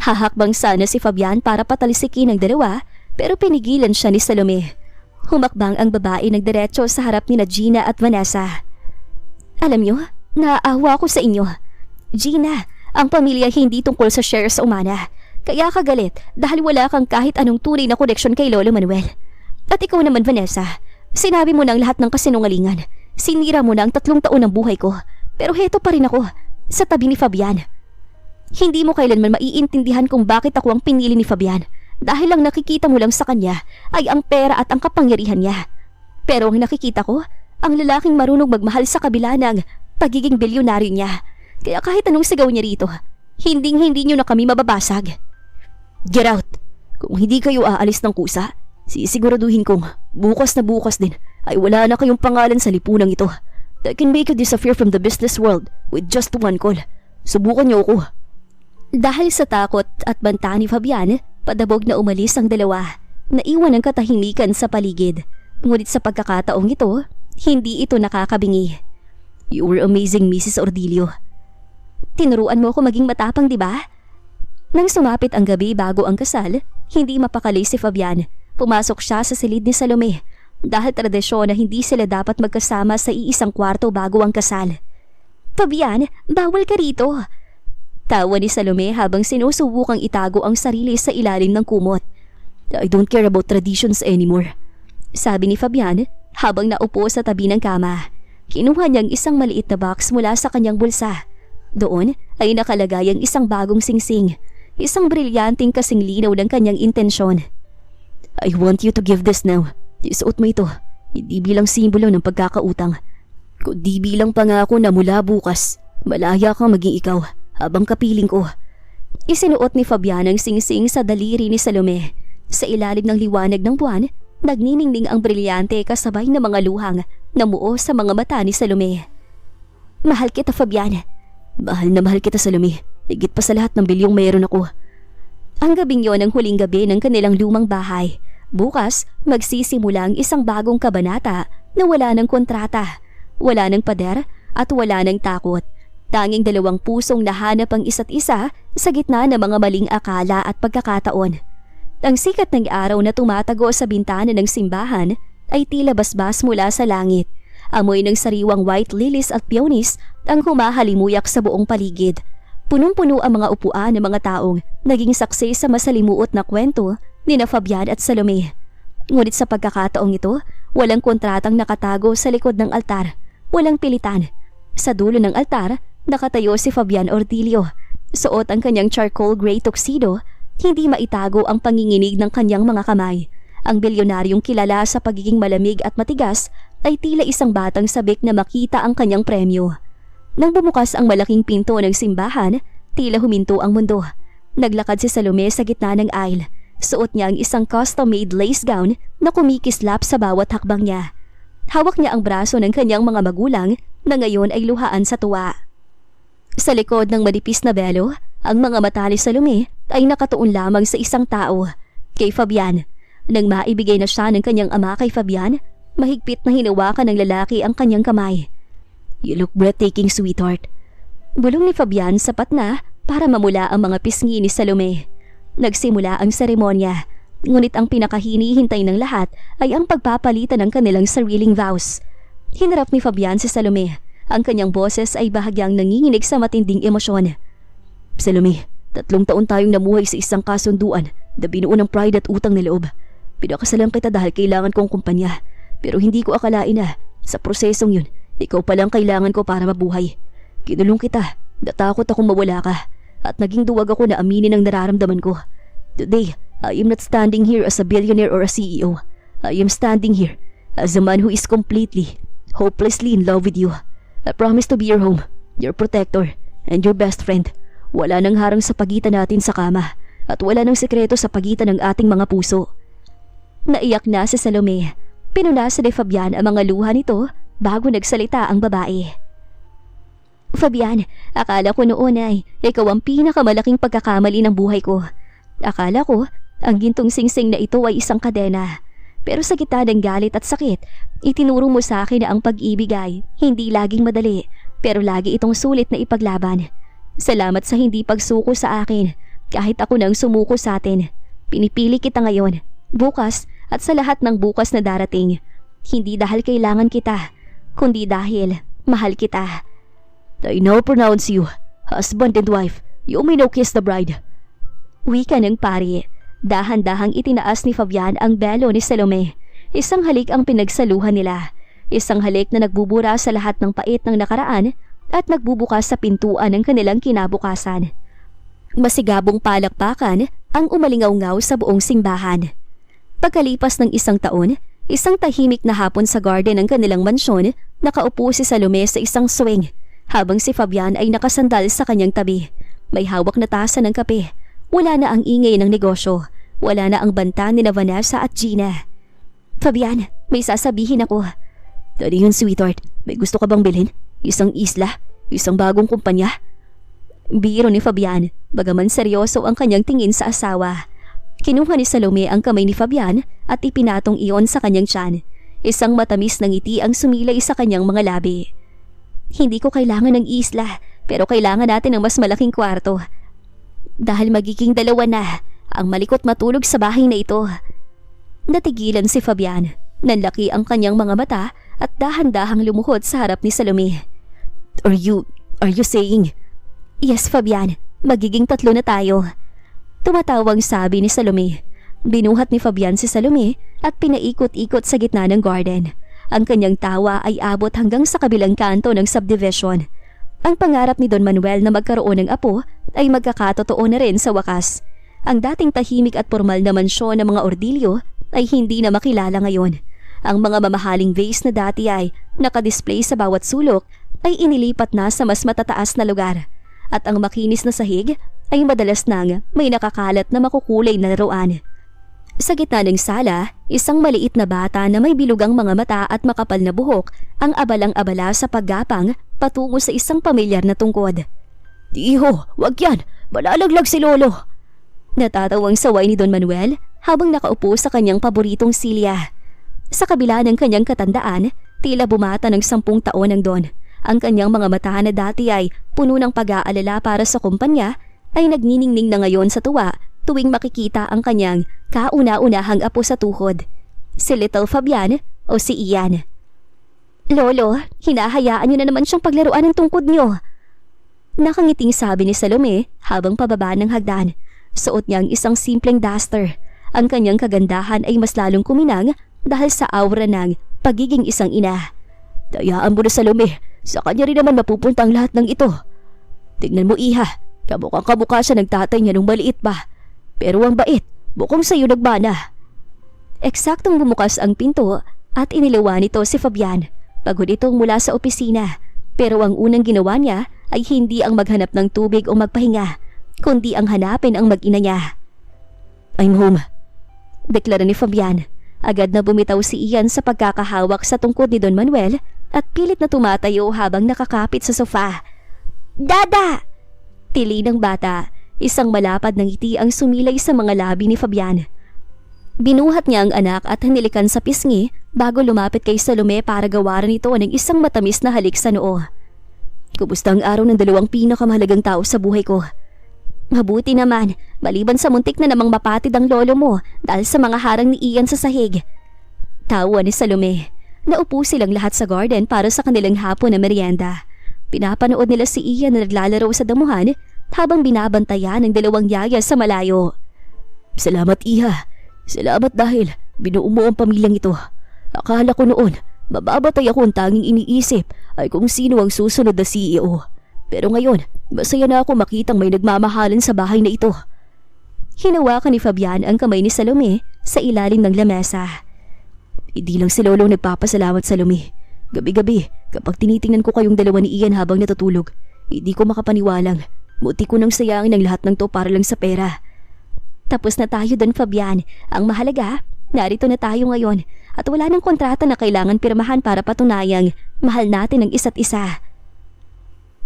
Hahakbang sana si Fabian para patalisikin ang dalawa, pero pinigilan siya ni Salome. Humakbang ang babae nagdiretso sa harap ni Gina at Vanessa. Alam niyo, naaawa ko sa inyo. Gina, ang pamilya hindi tungkol sa shares sa umana. Kaya kagalit dahil wala kang kahit anong tunay na koneksyon kay Lolo Manuel. At ikaw naman, Vanessa, sinabi mo na ang lahat ng kasinungalingan. Sinira mo na ang 3 taon ng buhay ko. Pero heto pa rin ako, sa tabi ni Fabian. Hindi mo kailanman maiintindihan kung bakit ako ang pinili ni Fabian. Dahil lang nakikita mo lang sa kanya ay ang pera at ang kapangyarihan niya. Pero ang nakikita ko, ang lalaking marunong magmahal sa kabila ng pagiging bilyonaryo niya. Kaya kahit anong sigaw niya rito, hindi niyo na kami mababasag. Get out! Kung hindi kayo aalis ng kusa, sisiguraduhin kong bukas na bukas din ay wala na kayong pangalan sa lipunang ito. I can make you disappear from the business world with just one call. Subukan niyo ako. Dahil sa takot at banta ni Fabian, padabog na umalis ang dalawa. Naiwan ang katahimikan sa paligid. Ngunit sa pagkakataong ito, hindi ito nakakabingi. You were amazing, Mrs. Ordilio. Tinuruan mo ako maging matapang, di ba? Nang sumapit ang gabi bago ang kasal, hindi mapakali si Fabian. Pumasok siya sa silid ni Salome dahil tradisyon na hindi sila dapat magkasama sa iisang kwarto bago ang kasal. Fabian, bawal ka rito. Tawa ni Salome habang sinusubukang itago ang sarili sa ilalim ng kumot. I don't care about traditions anymore. Sabi ni Fabian habang naupo sa tabi ng kama. Kinuha niyang isang maliit na box mula sa kanyang bulsa. Doon ay nakalagay ang isang bagong singsing. Isang brilyanteng kasing linaw ng kanyang intensyon. I want you to give this now. Isuot mo ito, hindi bilang simbolo ng pagkakautang, kundi bilang pangako na mula bukas Malaya kang maging ikaw habang kapiling ko. Isinuot ni Fabian ang singsing sa daliri ni Salome. Sa ilalim ng liwanag ng buwan, nagniningning ang brilyante kasabay ng mga luhang na muo sa mga mata ni Salome. Mahal kita, Fabian. Mahal na mahal kita, Salome. Higit pa sa lahat ng bilyong mayroon ako. Ang gabing yon ang huling gabi ng kanilang lumang bahay. Bukas, magsisimula ang isang bagong kabanata na wala ng kontrata, wala ng pader at wala ng takot. Tanging dalawang pusong nahanap ang isa't isa sa gitna ng mga maling akala at pagkakataon. Ang sikat ng araw na tumatago sa bintana ng simbahan ay tila basbas mula sa langit. Amoy ng sariwang white lilies at peonis ang humahalimuyak sa buong paligid. Punong-puno ang mga upuan ng mga taong naging saksi sa masalimuot na kwento ni na Fabian at Salome. Ngunit sa pagkakataong ito, walang kontratang nakatago sa likod ng altar. Walang pilitan. Sa dulo ng altar, nakatayo si Fabian Ordilio. Suot ang kanyang charcoal gray tuxedo, hindi maitago ang panginginig ng kanyang mga kamay. Ang bilyonaryong kilala sa pagiging malamig at matigas ay tila isang batang sabik na makita ang kanyang premyo. Nang bumukas ang malaking pinto ng simbahan, tila huminto ang mundo. Naglakad si Salome sa gitna ng aisle. Suot niya ang isang custom-made lace gown na kumikislap sa bawat hakbang niya. Hawak niya ang braso ng kanyang mga magulang na ngayon ay luhaan sa tuwa. Sa likod ng manipis na belo, ang mga mata ni Salome ay nakatuon lamang sa isang tao, kay Fabian. Nang maibigay na siya ng kanyang ama kay Fabian, mahigpit na hinawakan ng lalaki ang kanyang kamay. You look breathtaking, sweetheart. Bulong ni Fabian sapat na para mamula ang mga pisngi ni Salome. Nagsimula ang seremonya, ngunit ang pinakahinihintay ng lahat ay ang pagpapalitan ng kanilang sariling vows. Hinarap ni Fabian si Salome. Ang kanyang boses ay bahagyang nanginginig sa matinding emosyon. Salome, 3 taon tayong namuhay sa isang kasunduan na binuo ng pride at utang na loob. Pinakasalan kita dahil kailangan kong kumpanya. Pero hindi ko akalain na sa prosesong yun, ikaw palang kailangan ko para mabuhay. Kinulong kita, natakot akong mawala ka, at naging duwag ako na aminin ang nararamdaman ko. Today, I am not standing here as a billionaire or a CEO. I am standing here as a man who is completely, hopelessly in love with you. I promise to be your home, your protector, and your best friend. Wala nang harang sa pagitan natin sa kama, at wala nang sekreto sa pagitan ng ating mga puso. Naiyak na si Salome. Pinunasan ni Fabian ang mga luha nito bago nagsalita ang babae. Fabian, akala ko noon ay ikaw ang pinakamalaking pagkakamali ng buhay ko. Akala ko ang gintong singsing na ito ay isang kadena. Pero sa gitna ng galit at sakit, itinuro mo sa akin na ang pag-ibig ay hindi laging madali, pero lagi itong sulit na ipaglaban. Salamat sa hindi pagsuko sa akin, kahit ako nang sumuko sa atin. Pinipili kita ngayon, bukas at sa lahat ng bukas na darating. Hindi dahil kailangan kita, kundi dahil mahal kita. I now pronounce you husband and wife. You may now kiss the bride. Wika ng pari. Dahan-dahang itinaas ni Fabian ang belo ni Salome. Isang halik ang pinagsaluhan nila. Isang halik na nagbubura sa lahat ng pait ng nakaraan at nagbubukas sa pintuan ng kanilang kinabukasan. Masigabong palakpakan ang umalingaw-ngaw sa buong simbahan. Pagkalipas ng 1 taon, isang tahimik na hapon sa garden ng kanilang mansyon, nakaupo si Salome sa isang swing, habang si Fabian ay nakasandal sa kanyang tabi. May hawak na tasa ng kape. Wala na ang ingay ng negosyo. Wala na ang banta ni Vanessa at Gina. Fabian, may sasabihin ako. Ano yun, sweetheart? May gusto ka bang bilhin? Isang isla? Isang bagong kumpanya? Biro ni Fabian, bagaman seryoso ang kanyang tingin sa asawa. Kinuha ni Salome ang kamay ni Fabian at ipinatong iyon sa kanyang tiyan. Isang matamis na ngiti ang sumilay sa kanyang mga labi. Hindi ko kailangan ng isla, pero kailangan natin ng mas malaking kwarto. Dahil magiging 2 na ang malikot matulog sa bahay na ito. Natigilan si Fabian. Nanlaki ang kanyang mga mata at dahan-dahang lumuhod sa harap ni Salome. Are you saying? Yes, Fabian. Magiging 3 na tayo. Tumatawang sabi ni Salome. Binuhat ni Fabian si Salome at pinaikot-ikot sa gitna ng garden. Ang kanyang tawa ay abot hanggang sa kabilang kanto ng subdivision. Ang pangarap ni Don Manuel na magkaroon ng apo ay magkakatotoo na rin sa wakas. Ang dating tahimik at formal na mansyon ng mga Ordilio ay hindi na makilala ngayon. Ang mga mamahaling vase na dati ay nakadisplay sa bawat sulok ay inilipat na sa mas matataas na lugar at ang makinis na sahig ay madalas nang may nakakalat na makukulay na laruan. Sa gitna ng sala, isang maliit na bata na may bilugang mga mata at makapal na buhok ang abalang-abala sa paggapang patungo sa isang pamilyar na tungkod. Iho, wag yan! Malalaglag si Lolo! Natatawang saway ni Don Manuel habang nakaupo sa kanyang paboritong silya. Sa kabila ng kanyang katandaan, tila bumata ng 10 taon ang Don. Ang kanyang mga mata na dati ay puno ng pag-aalala para sa kumpanya ay nagniningning na ngayon sa tuwa tuwing makikita ang kanyang kauna-unahang apo sa tuhod, si Little Fabian o si Ian. Lolo, hinahayaan niyo na naman siyang paglaruan ng tungkod niyo. Nakangiting sabi ni Salome habang pababa ng hagdan. Suot niya ang isang simpleng duster. Ang kanyang kagandahan ay mas lalong kuminang dahil sa aura ng pagiging isang ina. Dayaan mo na Salome, sa kanya rin naman mapupunta ang lahat ng ito. Tingnan mo Iha, kamukhang siya ng tatay niya nung maliit pa. Pero ang bait, bukong sa'yo nagmana. Eksaktong bumukas ang pinto at inilawa nito si Fabian. Pagod itong mula sa opisina. Pero ang unang ginawa niya ay hindi ang maghanap ng tubig o magpahinga, kundi ang hanapin ang mag-ina niya. I'm home, deklara ni Fabian. Agad na bumitaw si Ian sa pagkakahawak sa tungkod ni Don Manuel at pilit na tumatayo habang nakakapit sa sofa. Dada! Tili ng bata, isang malapad na ngiti ang sumilay sa mga labi ni Fabian. Binuhat niya ang anak at hanilikan sa pisngi bago lumapit kay Salome para gawaran ito ng isang matamis na halik sa noo. Kumusta ang araw ng 2 pinakamahalagang tao sa buhay ko? Mabuti naman, maliban sa muntik na namang mapatid ang lolo mo dahil sa mga harang ni Ian sa sahig. Tawa ni Salome. Naupo silang lahat sa garden para sa kanilang hapon na merienda. Pinapanood nila si Ian na naglalaro sa damuhan habang binabantayan ng 2 yaya sa malayo. Salamat Iha. Salamat dahil binuo mo ang pamilyang ito. Akala ko noon, mababatay ako ang tanging iniisip ay kung sino ang susunod na CEO. Pero ngayon, masaya na ako makitang may nagmamahalan sa bahay na ito. Hinawakan ni Fabian ang kamay ni Salome sa ilalim ng lamesa. Hindi lang si Lolo nagpapasalamat Salome. Gabi-gabi, kapag tinitingnan ko kayong dalawa ni Ian habang natutulog, hindi ko makapaniwalang muti ko nang sayangin ang lahat ng to para lang sa pera. Tapos na tayo doon Fabian. Ang mahalaga, narito na tayo ngayon at wala nang kontrata na kailangan pirmahan para patunayang mahal natin ang isa't isa.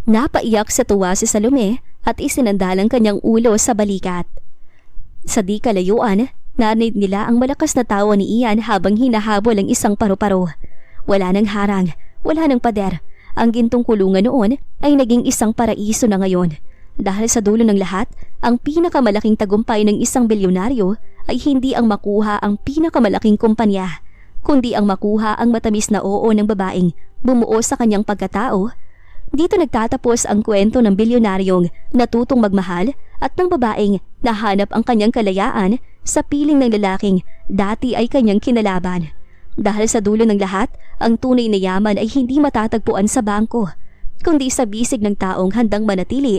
Napaiyak sa tuwa si Salome at isinandalang kanyang ulo sa balikat. Sa di kalayuan, narinig nila ang malakas na tawa ni Ian habang hinahabol ang isang paru-paro. Wala nang harang, wala nang pader. Ang gintong kulungan noon ay naging isang paraiso na ngayon. Dahil sa dulo ng lahat, ang pinakamalaking tagumpay ng isang bilyonaryo ay hindi ang makuha ang pinakamalaking kumpanya, kundi ang makuha ang matamis na oo ng babaeng bumuo sa kanyang pagkatao. Dito nagtatapos ang kwento ng bilyonaryong natutong magmahal at ng babaeng nahanap ang kanyang kalayaan sa piling ng lalaking dati ay kanyang kinalaban. Dahil sa dulo ng lahat, ang tunay na yaman ay hindi matatagpuan sa bangko, kundi sa bisig ng taong handang manatili